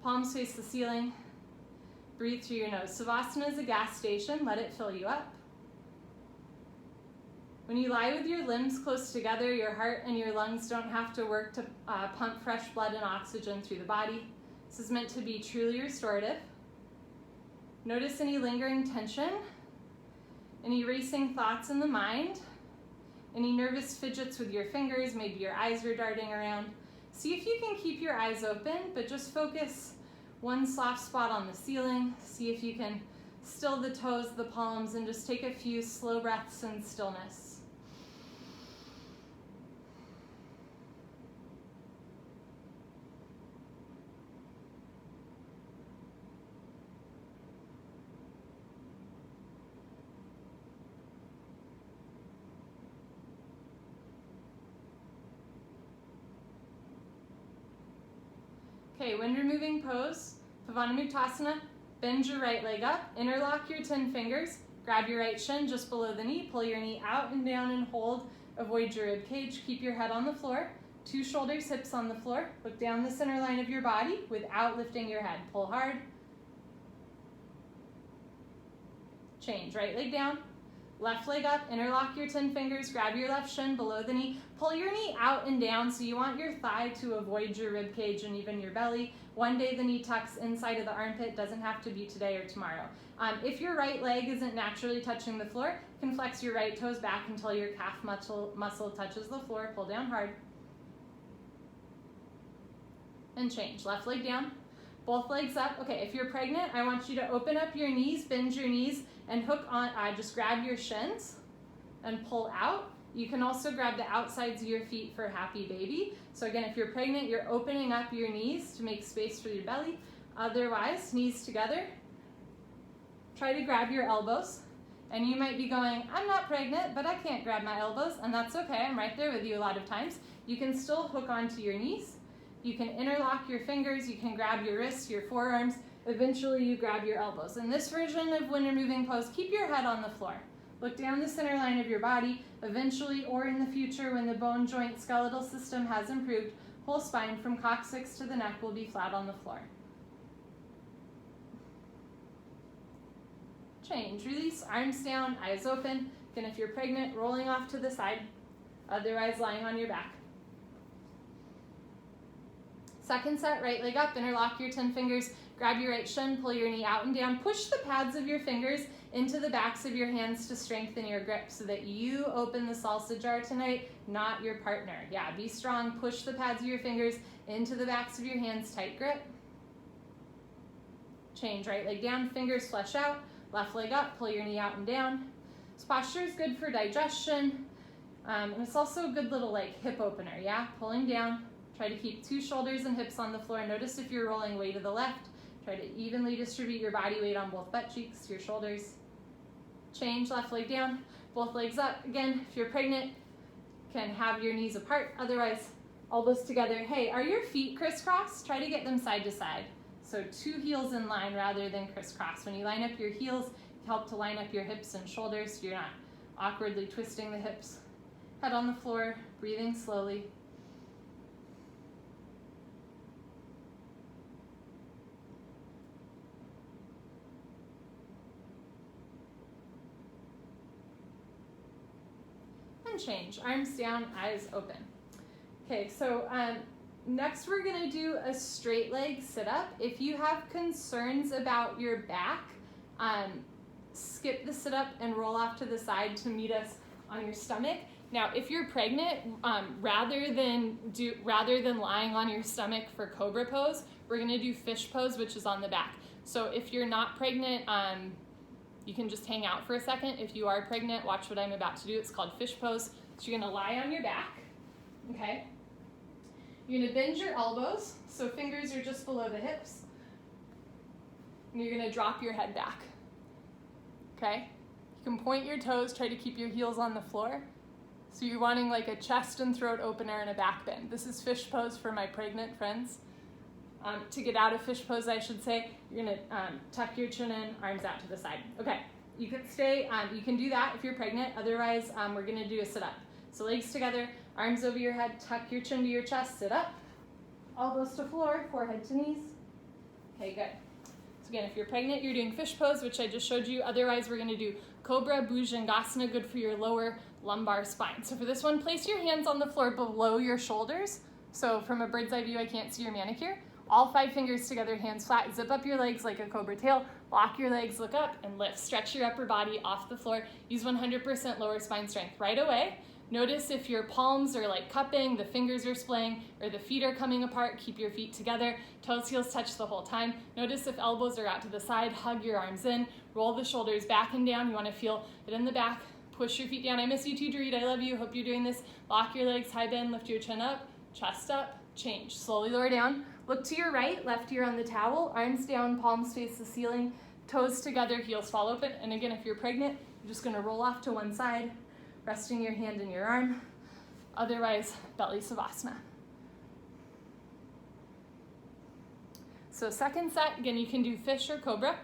palms face the ceiling. Breathe through your nose. Savasana is a gas station. Let it fill you up. When you lie with your limbs close together, your heart and your lungs don't have to work to pump fresh blood and oxygen through the body. This is meant to be truly restorative. Notice any lingering tension, any racing thoughts in the mind, any nervous fidgets with your fingers, maybe your eyes are darting around. See if you can keep your eyes open, but just focus one soft spot on the ceiling. See if you can still the toes, the palms, and just take a few slow breaths in stillness. Okay, wind removing pose, Pavanamuktasana. Bend your right leg up, interlock your 10 fingers, grab your right shin just below the knee, pull your knee out and down and hold, avoid your rib cage, keep your head on the floor, 2 shoulders, hips on the floor, look down the center line of your body without lifting your head, pull hard. Change, right leg down, left leg up, interlock your 10 fingers, grab your left shin below the knee, pull your knee out and down so you want your thigh to avoid your rib cage and even your belly. One day the knee tucks inside of the armpit, doesn't have to be today or tomorrow. If your right leg isn't naturally touching the floor, you can flex your right toes back until your calf muscle touches the floor, pull down hard. And change, left leg down, both legs up. Okay, if you're pregnant, I want you to open up your knees, bend your knees, and hook on, just grab your shins and pull out. You can also grab the outsides of your feet for happy baby. So again, if you're pregnant, you're opening up your knees to make space for your belly. Otherwise, knees together, try to grab your elbows. And you might be going, I'm not pregnant, but I can't grab my elbows, and that's okay. I'm right there with you a lot of times. You can still hook onto your knees. You can interlock your fingers. You can grab your wrists, your forearms. Eventually, you grab your elbows. In this version of winter moving pose, keep your head on the floor. Look down the center line of your body. Eventually, or in the future, when the bone, joint, skeletal system has improved, whole spine from coccyx to the neck will be flat on the floor. Change, release, arms down, eyes open. Again, if you're pregnant, rolling off to the side, otherwise lying on your back. Second set, right leg up, interlock your 10 fingers, grab your right shin, pull your knee out and down, push the pads of your fingers into the backs of your hands to strengthen your grip so that you open the salsa jar tonight, not your partner. Yeah, be strong, push the pads of your fingers into the backs of your hands, tight grip. Change, right leg down, fingers flesh out. Left leg up, pull your knee out and down. This posture is good for digestion, and it's also a good little like hip opener, yeah? Pulling down, try to keep 2 shoulders and hips on the floor. Notice if you're rolling way to the left, try to evenly distribute your body weight on both butt cheeks, your shoulders. Change, left leg down, both legs up. Again, if you're pregnant, can have your knees apart, otherwise elbows together. Hey, are your feet crisscross? Try to get them side to side. So 2 heels in line rather than crisscross. When you line up your heels, help to line up your hips and shoulders so you're not awkwardly twisting the hips. Head on the floor, breathing slowly. And change, arms down, eyes open. Okay, so next, we're gonna do a straight leg sit-up. If you have concerns about your back, skip the sit-up and roll off to the side to meet us on your stomach. Now, if you're pregnant, rather than lying on your stomach for cobra pose, we're gonna do fish pose, which is on the back. So if you're not pregnant, you can just hang out for a second. If you are pregnant, watch what I'm about to do. It's called fish pose. So you're gonna lie on your back, okay? You're gonna bend your elbows, so fingers are just below the hips. And you're gonna drop your head back, okay? You can point your toes, try to keep your heels on the floor. So you're wanting like a chest and throat opener and a back bend. This is fish pose for my pregnant friends. To get out of fish pose, I should say, you're gonna tuck your chin in, arms out to the side. Okay, you can stay, you can do that if you're pregnant. Otherwise, we're gonna do a sit-up. So legs together, arms over your head, tuck your chin to your chest, sit up. Elbows to floor, forehead to knees. Okay, good. So again, if you're pregnant, you're doing fish pose, which I just showed you. Otherwise, we're gonna do Cobra Bhujangasana, good for your lower lumbar spine. So for this one, place your hands on the floor below your shoulders. So from a bird's eye view, I can't see your manicure. All 5 fingers together, hands flat, zip up your legs like a cobra tail, lock your legs, look up, and lift. Stretch your upper body off the floor. Use 100% lower spine strength right away. Notice if your palms are like cupping, the fingers are splaying, or the feet are coming apart, keep your feet together. Toes, heels touch the whole time. Notice if elbows are out to the side, hug your arms in, roll the shoulders back and down. You wanna feel it in the back, push your feet down. I miss you too, Dorit, I love you, hope you're doing this. Lock your legs, high bend, lift your chin up, chest up, change. Slowly lower down. Look to your right, left ear on the towel, arms down, palms face the ceiling, toes together, heels fall open. And again, if you're pregnant, you're just gonna roll off to one side, resting your hand in your arm. Otherwise, belly savasana. So second set, again, you can do fish or cobra.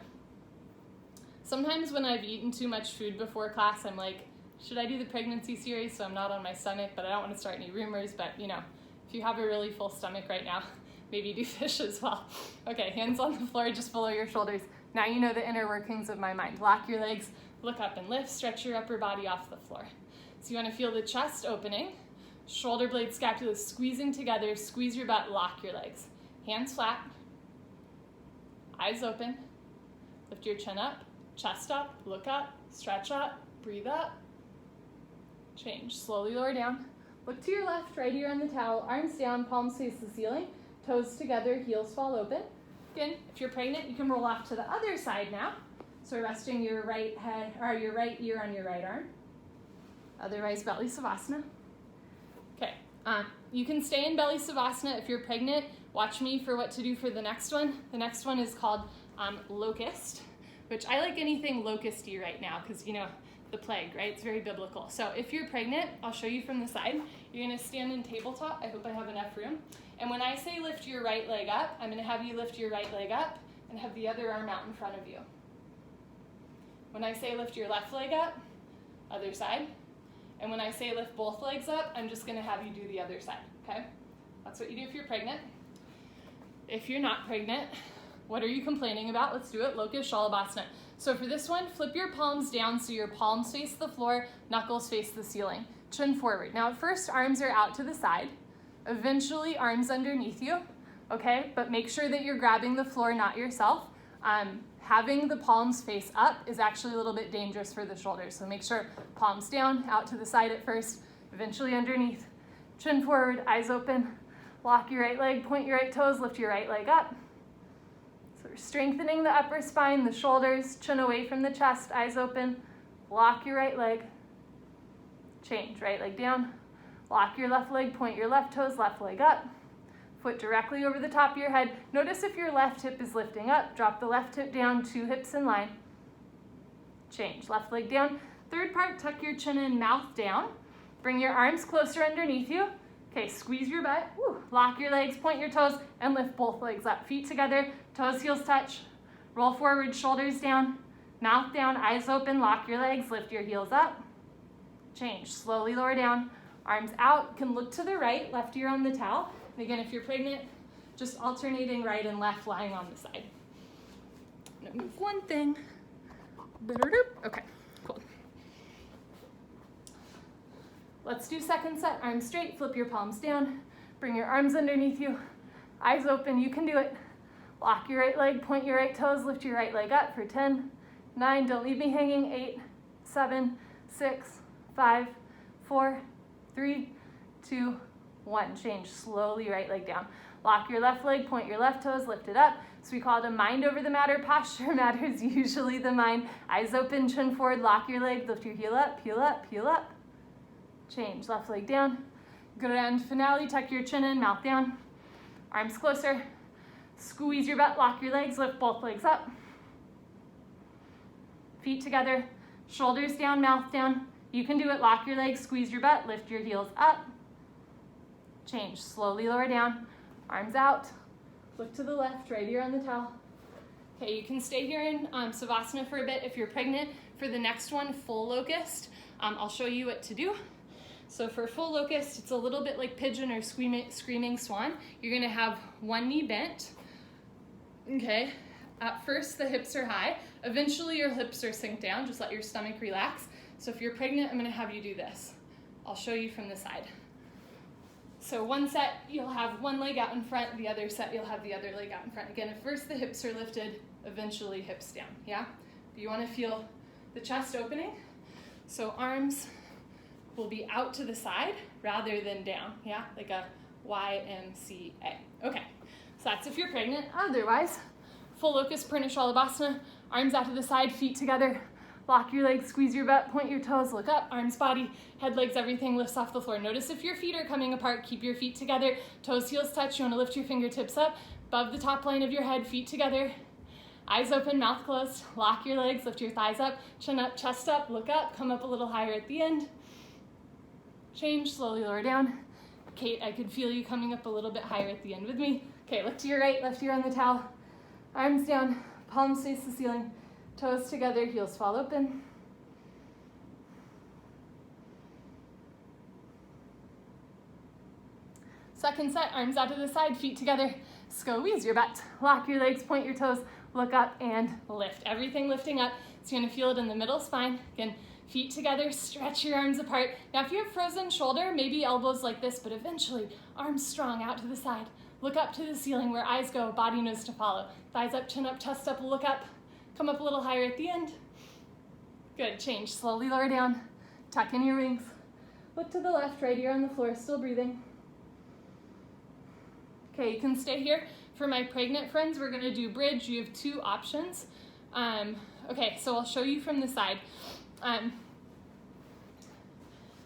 Sometimes when I've eaten too much food before class, I'm like, should I do the pregnancy series so I'm not on my stomach, but I don't want to start any rumors, but you know, if you have a really full stomach right now, maybe do fish as well. Okay, hands on the floor just below your shoulders. Now you know the inner workings of my mind. Lock your legs, look up and lift, stretch your upper body off the floor. So you want to feel the chest opening, shoulder blades, scapulas squeezing together, squeeze your butt, lock your legs. Hands flat, eyes open, lift your chin up, chest up, look up, stretch up, breathe up, change. Slowly lower down. Look to your left, right ear on the towel, arms down, palms face the ceiling, toes together, heels fall open. Again, if you're pregnant, you can roll off to the other side now. So resting your right head or your right ear on your right arm. Otherwise, belly savasana. Okay, you can stay in belly savasana if you're pregnant. Watch me for what to do for the next one. The next one is called locust, which I like anything locusty right now because, you know, the plague, right? It's very biblical. So if you're pregnant, I'll show you from the side. You're gonna stand in tabletop. I hope I have enough room. And when I say lift your right leg up, I'm gonna have you lift your right leg up and have the other arm out in front of you. When I say lift your left leg up, other side. And when I say lift both legs up, I'm just gonna have you do the other side, okay? That's what you do if you're pregnant. If you're not pregnant, what are you complaining about? Let's do it, Locust Shalabhasana. So for this one, flip your palms down so your palms face the floor, knuckles face the ceiling. Chin forward. Now at first, arms are out to the side. Eventually, arms underneath you, okay? But make sure that you're grabbing the floor, not yourself. Having the palms face up is actually a little bit dangerous for the shoulders. So make sure palms down, out to the side at first, eventually underneath. Chin forward, eyes open. Lock your right leg, point your right toes, lift your right leg up. So we're strengthening the upper spine, the shoulders, chin away from the chest, eyes open. Lock your right leg. Change, right leg down. Lock your left leg, point your left toes, left leg up. Foot directly over the top of your head. Notice if your left hip is lifting up. Drop the left hip down, 2 hips in line. Change, left leg down. Third part, tuck your chin in, mouth down. Bring your arms closer underneath you. Okay, squeeze your butt. Woo. Lock your legs, point your toes, and lift both legs up. Feet together, toes, heels touch. Roll forward, shoulders down, mouth down, eyes open. Lock your legs, lift your heels up. Change, slowly lower down. Arms out, can look to the right, left ear on the towel. And again, if you're pregnant, just alternating right and left, lying on the side. I'm gonna move one thing. Okay, cool. Let's do second set. Arms straight, flip your palms down. Bring your arms underneath you. Eyes open, you can do it. Lock your right leg, point your right toes, lift your right leg up for 10, 9, don't leave me hanging, 8, 7, 6, 5, 4, 3, 2, 1. Change, slowly right leg down. Lock your left leg, point your left toes, lift it up. So we call it a mind over the matter posture. Matters usually the mind. Eyes open, chin forward, lock your leg, lift your heel up, heel up, heel up. Change, left leg down. Grand finale, tuck your chin in, mouth down. Arms closer. Squeeze your butt, lock your legs, lift both legs up. Feet together, shoulders down, mouth down. You can do it, lock your legs, squeeze your butt, lift your heels up. Change, slowly lower down, arms out. Look to the left, right ear on the towel. Okay, you can stay here in savasana for a bit if you're pregnant. For the next one, full locust, I'll show you what to do. So for full locust, it's a little bit like pigeon or screaming swan. You're gonna have one knee bent. Okay, at first the hips are high. Eventually your hips are sink down, just let your stomach relax. So if you're pregnant, I'm gonna have you do this. I'll show you from the side. So one set, you'll have one leg out in front, the other set, you'll have the other leg out in front. Again, at first the hips are lifted, eventually hips down, yeah? But you wanna feel the chest opening. So arms will be out to the side rather than down, yeah? Like a YMCA. Okay, so that's if you're pregnant. Otherwise, full locust, Pranayama Shalabhasana, arms out to the side, feet together. Lock your legs, squeeze your butt, point your toes, look up, arms, body, head, legs, everything lifts off the floor. Notice if your feet are coming apart, keep your feet together, toes, heels touch. You wanna lift your fingertips up, above the top line of your head, feet together, eyes open, mouth closed. Lock your legs, lift your thighs up, chin up, chest up, look up, come up a little higher at the end. Change, slowly lower down. Kate, I could feel you coming up a little bit higher at the end with me. Okay, look to your right, left ear on the towel, arms down, palms face the ceiling. Toes together, heels fall open. Second set, arms out to the side, feet together. Squeeze your butt. Lock your legs, point your toes, look up and lift. Everything lifting up. So you're gonna feel it in the middle spine. Again, feet together, stretch your arms apart. Now if you have frozen shoulder, maybe elbows like this, but eventually arms strong out to the side. Look up to the ceiling where eyes go, body knows to follow. Thighs up, chin up, chest up, look up. Come up a little higher at the end. Good, change, slowly lower down. Tuck in your wings. Look to the left, right ear on the floor, still breathing. Okay, you can stay here. For my pregnant friends, we're gonna do bridge. You have 2 options. Okay, so I'll show you from the side.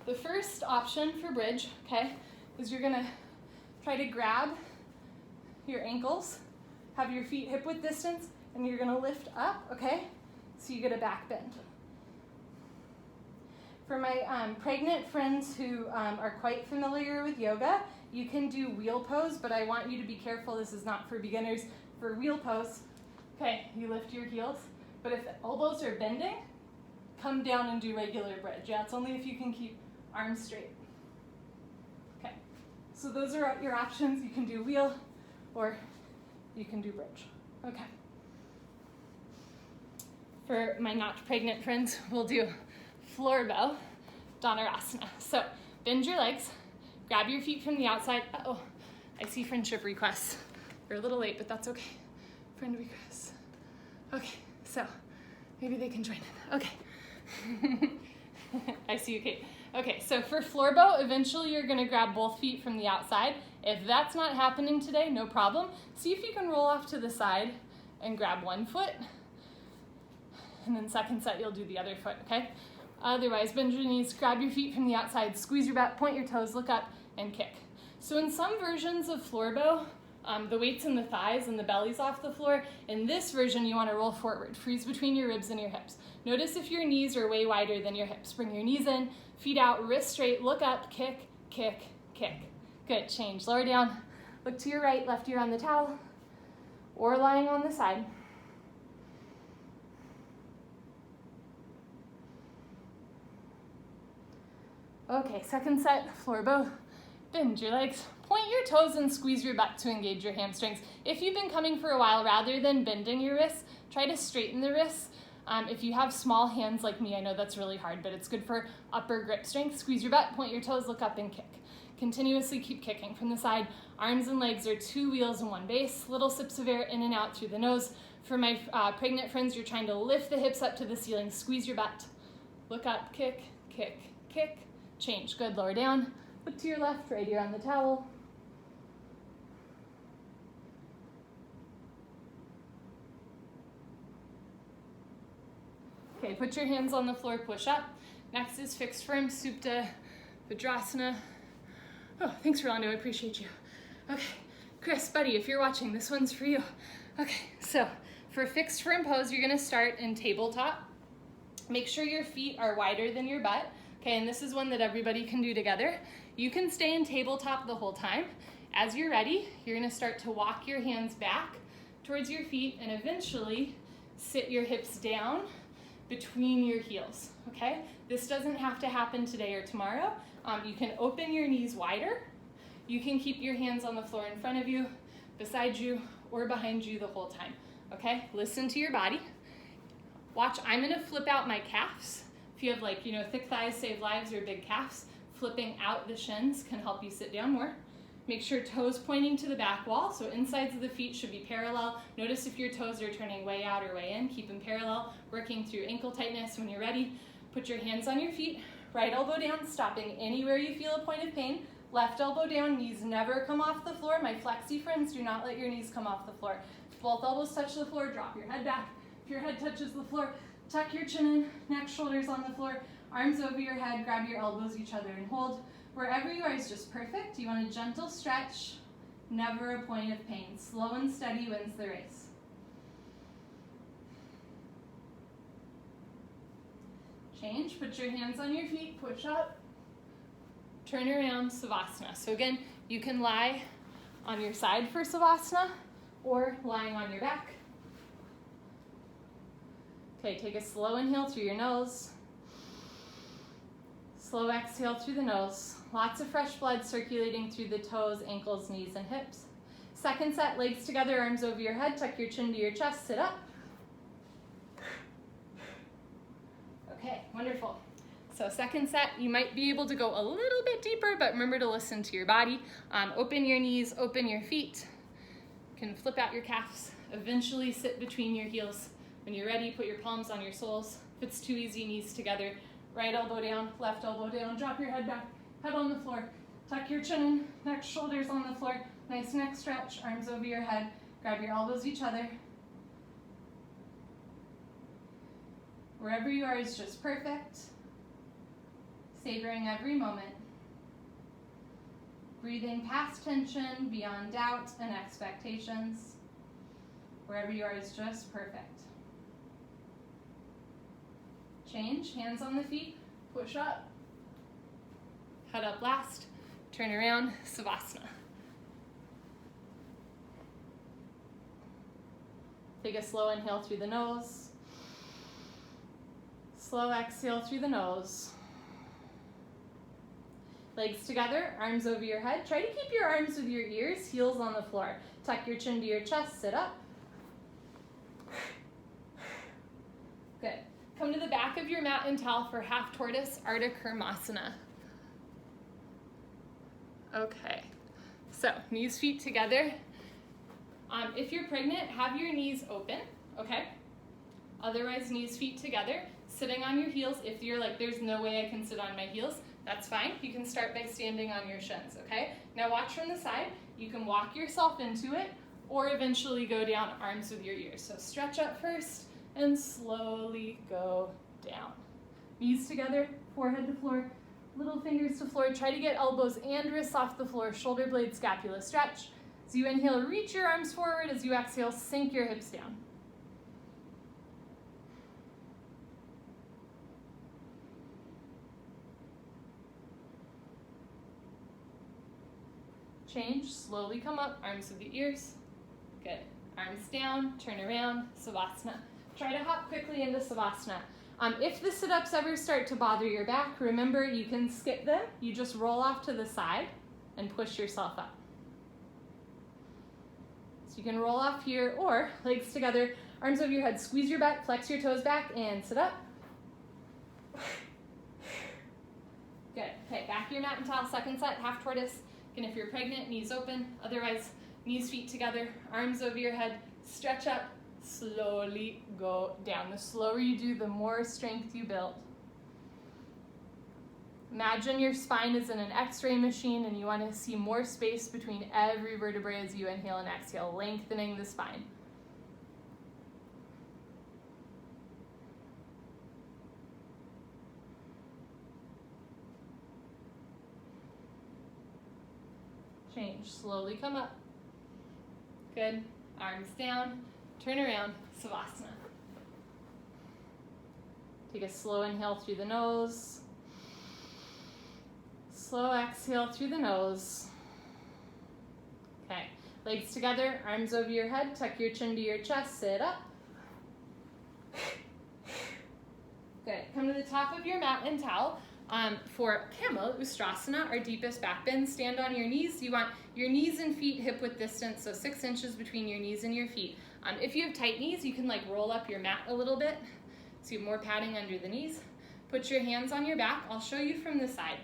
The first option for bridge, okay, is you're gonna try to grab your ankles, have your feet hip width distance, and you're gonna lift up, okay? so you get a back bend. For my pregnant friends who are quite familiar with yoga, you can do wheel pose, but I want you to be careful. This is not for beginners. For wheel pose, okay, you lift your heels, but if the elbows are bending, come down and do regular bridge. Yeah, it's only if you can keep arms straight. Okay, so those are your options. You can do wheel or you can do bridge. Okay. For my not pregnant friends, we'll do floor bow, Dhanurasana. So bend your legs, grab your feet from the outside. Uh-oh, I see friendship requests. You're a little late, but that's okay. Friend requests. Okay, so maybe they can join in. Okay. I see you, Kate. Okay, so for floor bow, eventually you're gonna grab both feet from the outside. If that's not happening today, no problem. See if you can roll off to the side and grab one foot. And then second set, you'll do the other foot, okay? Otherwise, bend your knees, grab your feet from the outside, squeeze your back, point your toes, look up, and kick. So in some versions of floor bow, the weight's in the thighs and the belly's off the floor. In this version, you wanna roll forward, freeze between your ribs and your hips. Notice if your knees are way wider than your hips. Bring your knees in, feet out, wrists straight, look up, kick, kick, kick. Good, change, lower down, look to your right, left ear on the towel, or lying on the side. Okay, second set, floor bow. Bend your legs, point your toes and squeeze your butt to engage your hamstrings. If you've been coming for a while, rather than bending your wrists, try to straighten the wrists. If you have small hands like me, I know that's really hard, but it's good for upper grip strength. Squeeze your butt, point your toes, look up and kick. Continuously keep kicking from the side. Arms and legs are two wheels and one base. Little sips of air in and out through the nose. For my pregnant friends, you're trying to lift the hips up to the ceiling. Squeeze your butt. Look up, kick, kick, kick. Change, good, lower down. Look to your left, right ear on the towel. Okay, put your hands on the floor, push up. Next is fixed firm, Supta Vajrasana. Oh, thanks, Rolando, I appreciate you. Okay, Chris, buddy, if you're watching, this one's for you. Okay, so for fixed firm pose, you're gonna start in tabletop. Make sure your feet are wider than your butt. Okay, and this is one that everybody can do together. You can stay in tabletop the whole time. As you're ready, you're gonna start to walk your hands back towards your feet and eventually sit your hips down between your heels, okay? This doesn't have to happen today or tomorrow. You can open your knees wider. You can keep your hands on the floor in front of you, beside you, or behind you the whole time, okay? Listen to your body. Watch, I'm gonna flip out my calves. If you have like, thick thighs save lives or big calves, flipping out the shins can help you sit down more. Make sure toes pointing to the back wall, so insides of the feet should be parallel. Notice if your toes are turning way out or way in, keep them parallel, working through ankle tightness. When you're ready, put your hands on your feet, right elbow down, stopping anywhere you feel a point of pain. Left elbow down, knees never come off the floor. My flexi friends, do not let your knees come off the floor. If both elbows touch the floor, drop your head back. If your head touches the floor, tuck your chin in, neck, shoulders on the floor, arms over your head, grab your elbows each other and hold. Wherever you are is just perfect. You want a gentle stretch, never a point of pain. Slow and steady wins the race. Change, put your hands on your feet, push up, turn around, savasana. So again, you can lie on your side for savasana or lying on your back. Okay, take a slow inhale through your nose. Slow exhale through the nose. Lots of fresh blood circulating through the toes, ankles, knees, and hips. Second set, legs together, arms over your head, tuck your chin to your chest, sit up. Okay, wonderful. So second set, you might be able to go a little bit deeper, but remember to listen to your body. Open your knees, open your feet. You can flip out your calves, eventually sit between your heels. When you're ready, put your palms on your soles. If it's too easy, knees together. Right elbow down, left elbow down. Drop your head back, head on the floor. Tuck your chin in, neck, shoulders on the floor. Nice neck stretch, arms over your head. Grab your elbows each other. Wherever you are is just perfect. Savoring every moment. Breathing past tension, beyond doubt and expectations. Wherever you are is just perfect. Change, hands on the feet, push up, head up last, turn around, savasana. Take a slow inhale through the nose, slow exhale through the nose. Legs together, arms over your head. Try to keep your arms with your ears, heels on the floor. Tuck your chin to your chest, sit up. Good. Come to the back of your mat and towel for half tortoise, Ardha Karmasana. Okay, so knees, feet together. If you're pregnant, have your knees open, okay? Otherwise, knees, feet together. Sitting on your heels. If you're like, there's no way I can sit on my heels, that's fine. You can start by standing on your shins, okay? Now watch from the side. You can walk yourself into it or eventually go down, arms with your ears. So stretch up first and slowly go down. Knees together, forehead to floor, little fingers to floor. Try to get elbows and wrists off the floor, shoulder blade, scapula stretch. As you inhale, reach your arms forward. As you exhale, sink your hips down. Change, slowly come up, arms with the ears. Good. Arms down, turn around, savasana. Try to hop quickly into savasana. If the sit-ups ever start to bother your back, remember you can skip them. You just roll off to the side and push yourself up. So you can roll off here or legs together, arms over your head, squeeze your butt, flex your toes back, and sit up. Good. Okay, back to your mat and towel, second set, half tortoise. And if you're pregnant, knees open. Otherwise, knees, feet together, arms over your head, stretch up, slowly go down. The slower you do, the more strength you build. Imagine your spine is in an x-ray machine and you want to see more space between every vertebrae as you inhale and exhale, lengthening the spine. Change, slowly come up. Good, arms down, turn around, savasana. Take a slow inhale through the nose. Slow exhale through the nose. Okay, legs together, arms over your head, tuck your chin to your chest, sit up. Good, come to the top of your mat and towel. For Camel, Ustrasana, our deepest back bend, stand on your knees. You want your knees and feet hip width distance, so 6 inches between your knees and your feet. If you have tight knees, you can like roll up your mat a little bit, so you have more padding under the knees. Put your hands on your back. I'll show you from the side.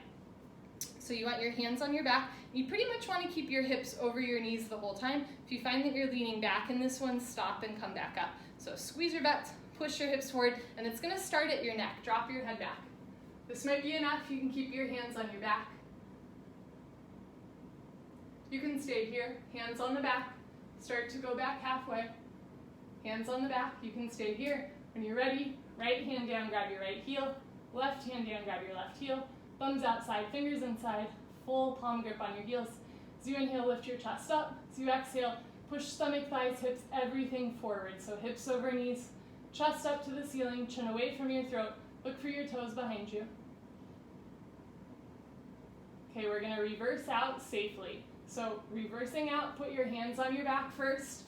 So you want your hands on your back. You pretty much want to keep your hips over your knees the whole time. If you find that you're leaning back in this one, stop and come back up. So squeeze your butt, push your hips forward, and it's going to start at your neck. Drop your head back. This might be enough. You can keep your hands on your back. You can stay here, hands on the back. Start to go back halfway. Hands on the back. You can stay here. When you're ready, right hand down, grab your right heel. Left hand down, grab your left heel. Thumbs outside, fingers inside. Full palm grip on your heels. As you inhale, lift your chest up. As you exhale, push stomach, thighs, hips, everything forward. So hips over knees, chest up to the ceiling, chin away from your throat. Look for your toes behind you. Okay, we're going to reverse out safely. So reversing out, put your hands on your back first.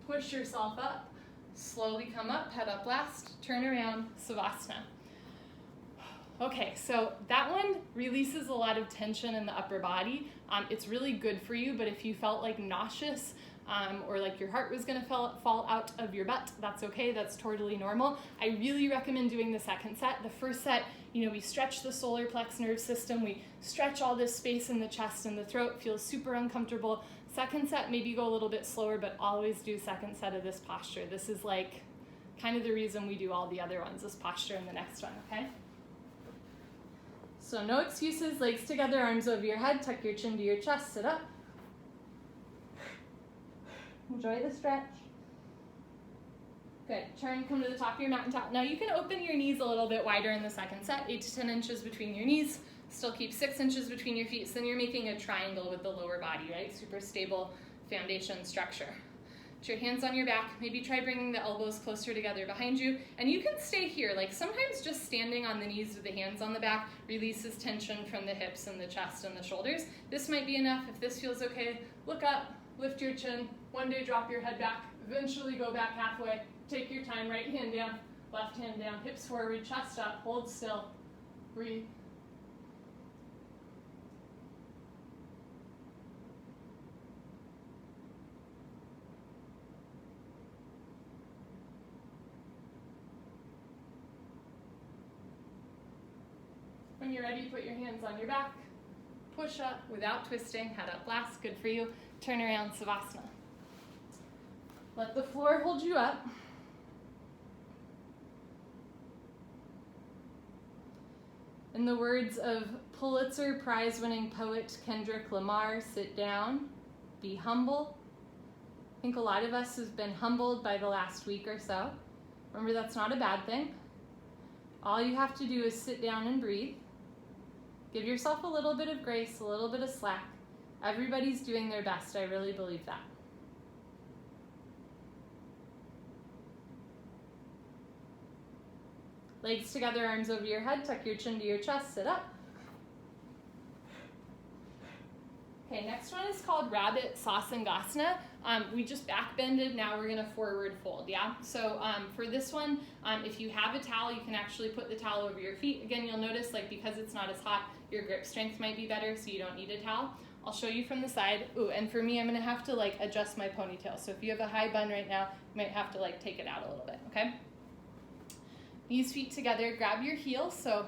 Push yourself up. Slowly come up, head up last. Turn around, savasana. Okay, so that one releases a lot of tension in the upper body. It's really good for you, but if you felt like nauseous or like your heart was going to fall out of your butt, that's okay. That's totally normal. I really recommend doing the second set. The first set, we stretch the solar plex nerve system. We stretch all this space in the chest and the throat. Feels super uncomfortable. Second set, maybe go a little bit slower, but always do second set of this posture. This is like kind of the reason we do all the other ones, this posture and the next one, okay? So no excuses, legs together, arms over your head, tuck your chin to your chest, sit up. Enjoy the stretch. Good, turn, come to the top of your mat and towel. Now you can open your knees a little bit wider in the second set, 8 to 10 inches between your knees. Still keep 6 inches between your feet, so then you're making a triangle with the lower body, right? Super stable foundation structure. Put your hands on your back. Maybe try bringing the elbows closer together behind you. And you can stay here. Like sometimes just standing on the knees with the hands on the back releases tension from the hips and the chest and the shoulders. This might be enough. If this feels okay, look up, lift your chin. One day drop your head back. Eventually go back halfway. Take your time. Right hand down, left hand down. Hips forward, chest up. Hold still. Breathe. When you're ready, put your hands on your back. Push up without twisting. Head up last. Good for you. Turn around, savasana. Let the floor hold you up. In the words of Pulitzer Prize-winning poet Kendrick Lamar, sit down, be humble. I think a lot of us have been humbled by the last week or so. Remember, that's not a bad thing. All you have to do is sit down and breathe. Give yourself a little bit of grace, a little bit of slack. Everybody's doing their best. I really believe that. Legs together, arms over your head, tuck your chin to your chest, sit up. Okay, next one is called Rabbit Sasangasana. We just back bended, now we're gonna forward fold, yeah? So for this one, if you have a towel, you can actually put the towel over your feet. Again, you'll notice like because it's not as hot, your grip strength might be better, so you don't need a towel. I'll show you from the side. Ooh, and for me, I'm gonna have to like adjust my ponytail. So if you have a high bun right now, you might have to like take it out a little bit, okay? Knees, feet together, grab your heels, so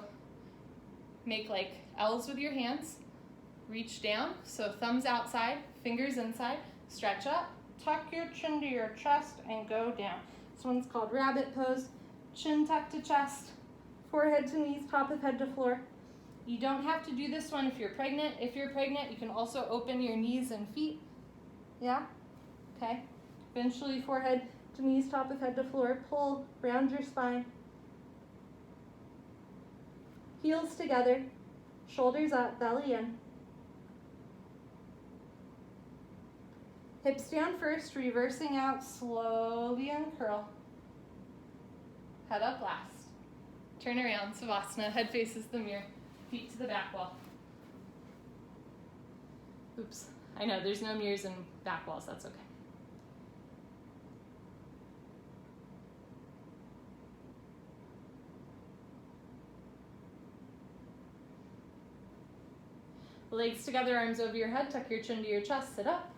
make like L's with your hands. Reach down, so thumbs outside, fingers inside, stretch up, tuck your chin to your chest and go down. This one's called rabbit pose. Chin tucked to chest, forehead to knees, top of head to floor. You don't have to do this one if you're pregnant. If you're pregnant, you can also open your knees and feet. Yeah? Okay. Eventually forehead to knees, top of head to floor. Pull, round your spine. Heels together, shoulders up, belly in. Hips down first, reversing out, slowly uncurl. Head up last. Turn around, savasana, head faces the mirror, feet to the back wall. Oops, I know, there's no mirrors in back walls, that's okay. Legs together, arms over your head, tuck your chin to your chest, sit up.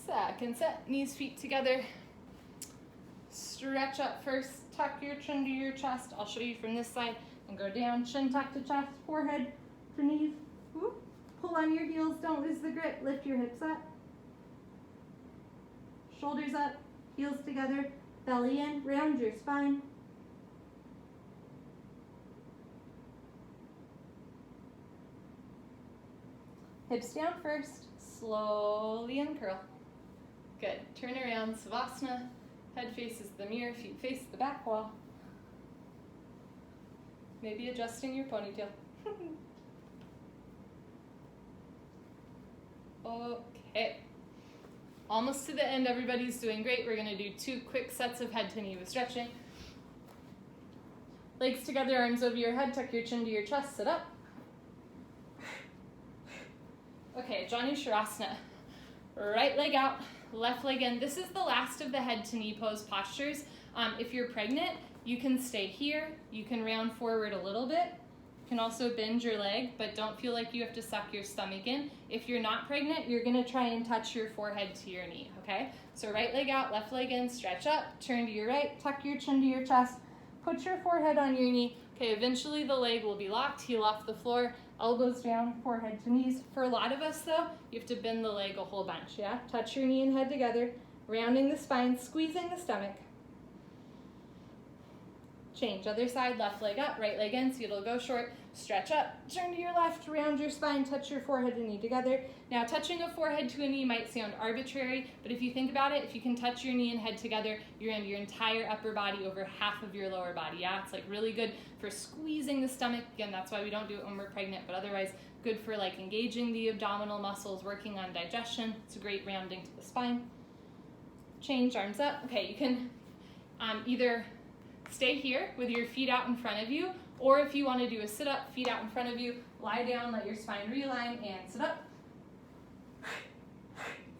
Second set, knees, feet together. Stretch up first, tuck your chin to your chest. I'll show you from this side and go down, chin tuck to chest, forehead to knees. Whoop. Pull on your heels, don't lose the grip, lift your hips up. Shoulders up, heels together, belly in, round your spine. Hips down first, slowly uncurl. Good. Turn around, savasana. Head faces the mirror, feet face the back wall. Maybe adjusting your ponytail. Okay. Almost to the end, everybody's doing great. We're gonna do 2 quick sets of head to knee with stretching. Legs together, arms over your head, tuck your chin to your chest, sit up. Okay, Janu Sharasana. Right leg out, left leg in. This is the last of the head to knee pose postures. If you're pregnant, you can stay here. You can round forward a little bit. You can also bend your leg, but don't feel like you have to suck your stomach in. If you're not pregnant, you're gonna try and touch your forehead to your knee, okay? So right leg out, left leg in, stretch up, turn to your right, tuck your chin to your chest, put your forehead on your knee. Okay, eventually the leg will be locked, heel off the floor, elbows down, forehead to knees. For a lot of us though, you have to bend the leg a whole bunch, yeah? Touch your knee and head together, rounding the spine, squeezing the stomach. Change, other side, left leg up, right leg in, so it'll go short, stretch up, turn to your left, round your spine, touch your forehead and knee together. Now touching a forehead to a knee might sound arbitrary, but if you think about it, if you can touch your knee and head together, you're in your entire upper body over half of your lower body, yeah? It's like really good for squeezing the stomach. Again, that's why we don't do it when we're pregnant, but otherwise good for like engaging the abdominal muscles, working on digestion. It's a great rounding to the spine. Change, arms up. Okay, you can either stay here with your feet out in front of you, or if you want to do a sit-up, feet out in front of you, lie down, let your spine realign, and sit up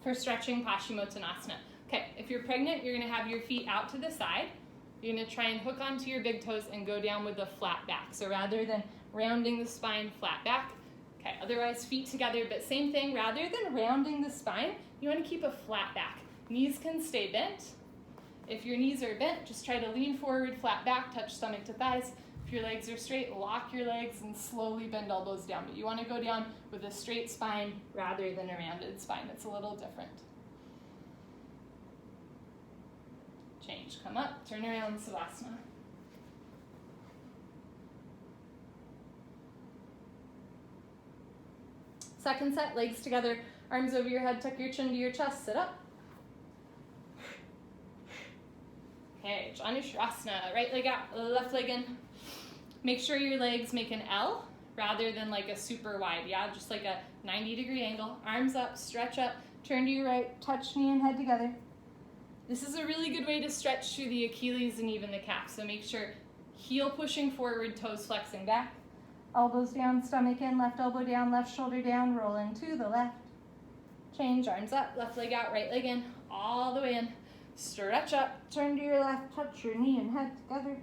for stretching Paschimottanasana. Okay, if you're pregnant, you're going to have your feet out to the side. You're going to try and hook onto your big toes and go down with a flat back. So rather than rounding the spine, flat back. Okay, otherwise feet together, but same thing, rather than rounding the spine, you want to keep a flat back. Knees can stay bent. If your knees are bent, just try to lean forward, flat back, touch stomach to thighs. If your legs are straight, lock your legs and slowly bend elbows down. But you want to go down with a straight spine rather than a rounded spine. It's a little different. Change, come up, turn around, savasana. Second set, legs together, arms over your head, tuck your chin to your chest, sit up. Okay, Janushirasana, right leg out, left leg in. Make sure your legs make an L rather than like a super wide, yeah? Just like a 90-degree angle. Arms up, stretch up, turn to your right, touch knee and head together. This is a really good way to stretch through the Achilles and even the calf, so make sure heel pushing forward, toes flexing back. Elbows down, stomach in, left elbow down, left shoulder down, roll in to the left. Change, arms up, left leg out, right leg in, all the way in. Stretch up, turn to your left, touch your knee and head together.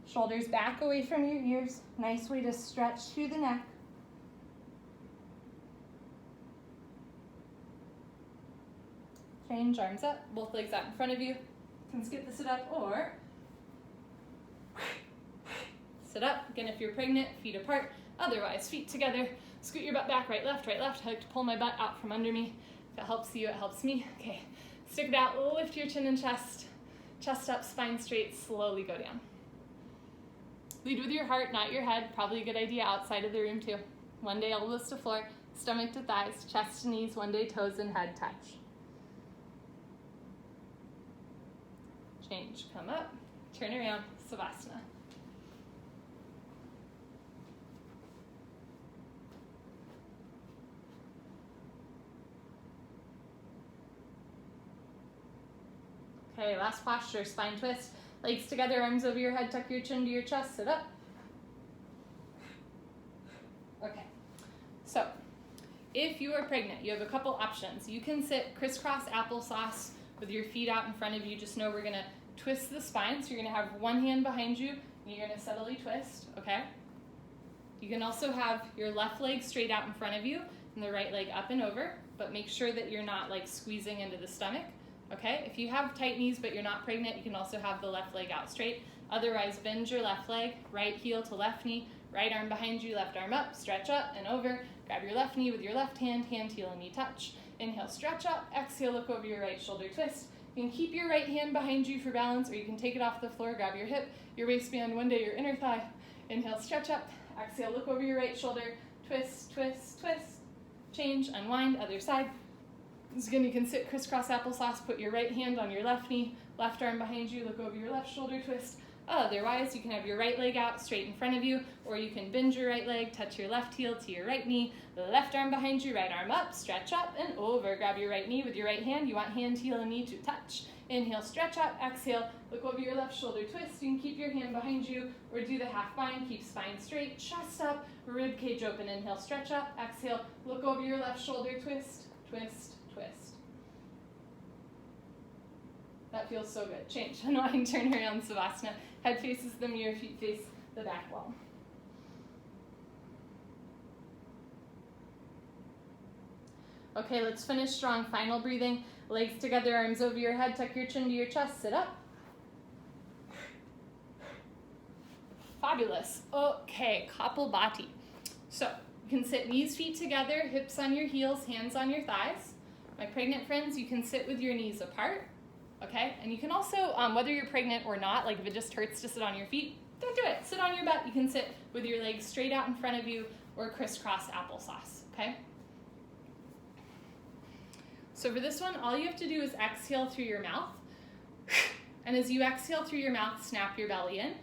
Shoulders back away from your ears. Nice way to stretch through the neck. Change, arms up, both legs out in front of you. You can skip the sit up or sit up. Again, if you're pregnant, feet apart. Otherwise, feet together. Scoot your butt back, right, left, right, left. I like to pull my butt out from under me. If it helps you, it helps me. Okay, stick it out, lift your chin and chest. Chest up, spine straight, slowly go down. Lead with your heart, not your head. Probably a good idea outside of the room too. One day elbows to floor, stomach to thighs, chest to knees. One day toes and head touch. Change, come up, turn around, savasana. Okay, last posture, spine twist. Legs together, arms over your head, tuck your chin to your chest, sit up. Okay, so if you are pregnant, you have a couple options. You can sit crisscross applesauce with your feet out in front of you. Just know we're gonna twist the spine, so you're gonna have one hand behind you, and you're gonna subtly twist, okay? You can also have your left leg straight out in front of you, and the right leg up and over, but make sure that you're not like squeezing into the stomach. Okay, if you have tight knees but you're not pregnant, you can also have the left leg out straight. Otherwise, bend your left leg, right heel to left knee, right arm behind you, left arm up, stretch up and over. Grab your left knee with your left hand, hand, heel, and knee touch. Inhale, stretch up. Exhale, look over your right shoulder, twist. You can keep your right hand behind you for balance, or you can take it off the floor, grab your hip, your waistband, one day your inner thigh. Inhale, stretch up. Exhale, look over your right shoulder, twist, twist, twist. Change, unwind, other side. Again, you can sit crisscross applesauce, put your right hand on your left knee, left arm behind you, look over your left shoulder, twist. Otherwise, you can have your right leg out straight in front of you, or you can bend your right leg, touch your left heel to your right knee, left arm behind you, right arm up, stretch up and over. Grab your right knee with your right hand. You want hand, heel, and knee to touch. Inhale, stretch up. Exhale, look over your left shoulder, twist. You can keep your hand behind you, or do the half bind. Keep spine straight, chest up, rib cage open. Inhale, stretch up. Exhale, look over your left shoulder, twist, twist, twist. That feels so good. Change. Unwind, turn around, savasana. Head faces the mirror, feet face the back wall. Okay, let's finish strong. Final breathing. Legs together, arms over your head, tuck your chin to your chest, sit up. Fabulous. Okay, Kapalbhati. So, you can sit knees, feet together, hips on your heels, hands on your thighs. My pregnant friends, you can sit with your knees apart. okay? And you can also, whether you're pregnant or not, like if it just hurts to sit on your feet, don't do it. Sit on your butt. You can sit with your legs straight out in front of you or crisscross applesauce, okay? So for this one, all you have to do is exhale through your mouth. And as you exhale through your mouth, snap your belly in.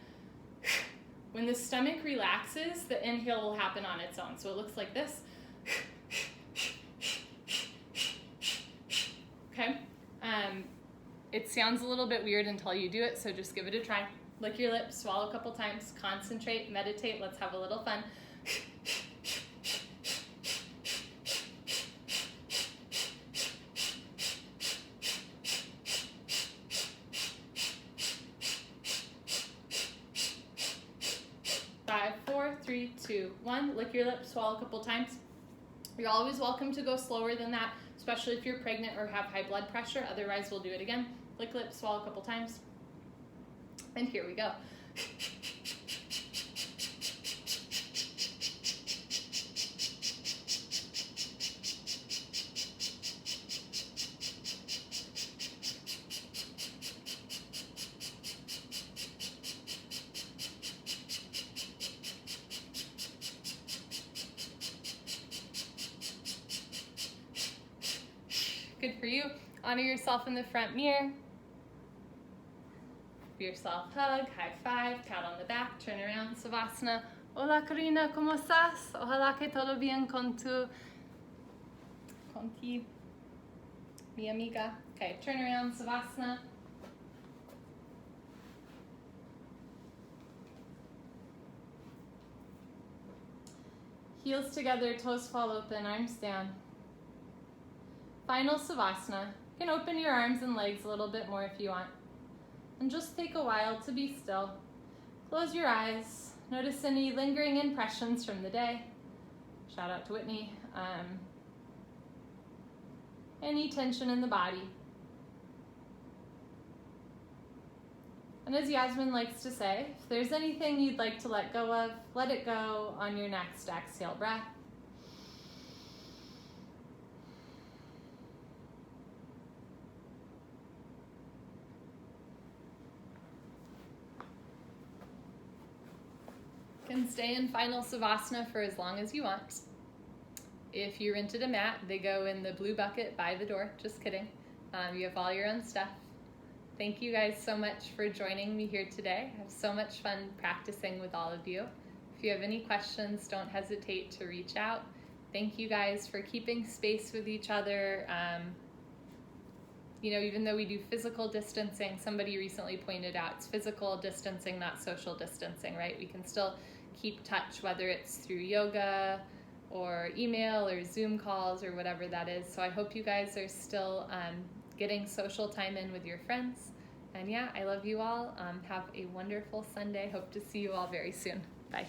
When the stomach relaxes, the inhale will happen on its own. So it looks like this. Okay? It sounds a little bit weird until you do it, so just give it a try. Lick your lips, swallow a couple times, concentrate, meditate, let's have a little fun. 5, 4, 3, 2, 1. Lick your lips, swallow a couple times. You're always welcome to go slower than that, especially if you're pregnant or have high blood pressure. Otherwise, we'll do it again. Lick lips, swallow a couple times. And here we go. Good for you. Honor yourself in the front mirror. Give yourself a hug, high five, pat on the back, turn around, savasana. Hola Karina, ¿cómo estás? Ojalá que todo bien con ti, mi amiga. Okay, turn around, savasana. Heels together, toes fall open, arms down. Final savasana. You can open your arms and legs a little bit more if you want. And just take a while to be still. Close your eyes. Notice any lingering impressions from the day. Shout out to Whitney. Any tension in the body. And as Yasmin likes to say, if there's anything you'd like to let go of, let it go on your next exhale breath. You can stay in final savasana for as long as you want. If you rented a mat, they go in the blue bucket by the door. Just kidding. You have all your own stuff. Thank you guys so much for joining me here today. I have so much fun practicing with all of you. If you have any questions, don't hesitate to reach out. Thank you guys for keeping space with each other. Even though we do physical distancing, somebody recently pointed out it's physical distancing, not social distancing, right? We can still keep touch, whether it's through yoga or email or Zoom calls or whatever that is. So I hope you guys are still getting social time in with your friends. And yeah, I love you all. Have a wonderful Sunday. Hope to see you all very soon. Bye.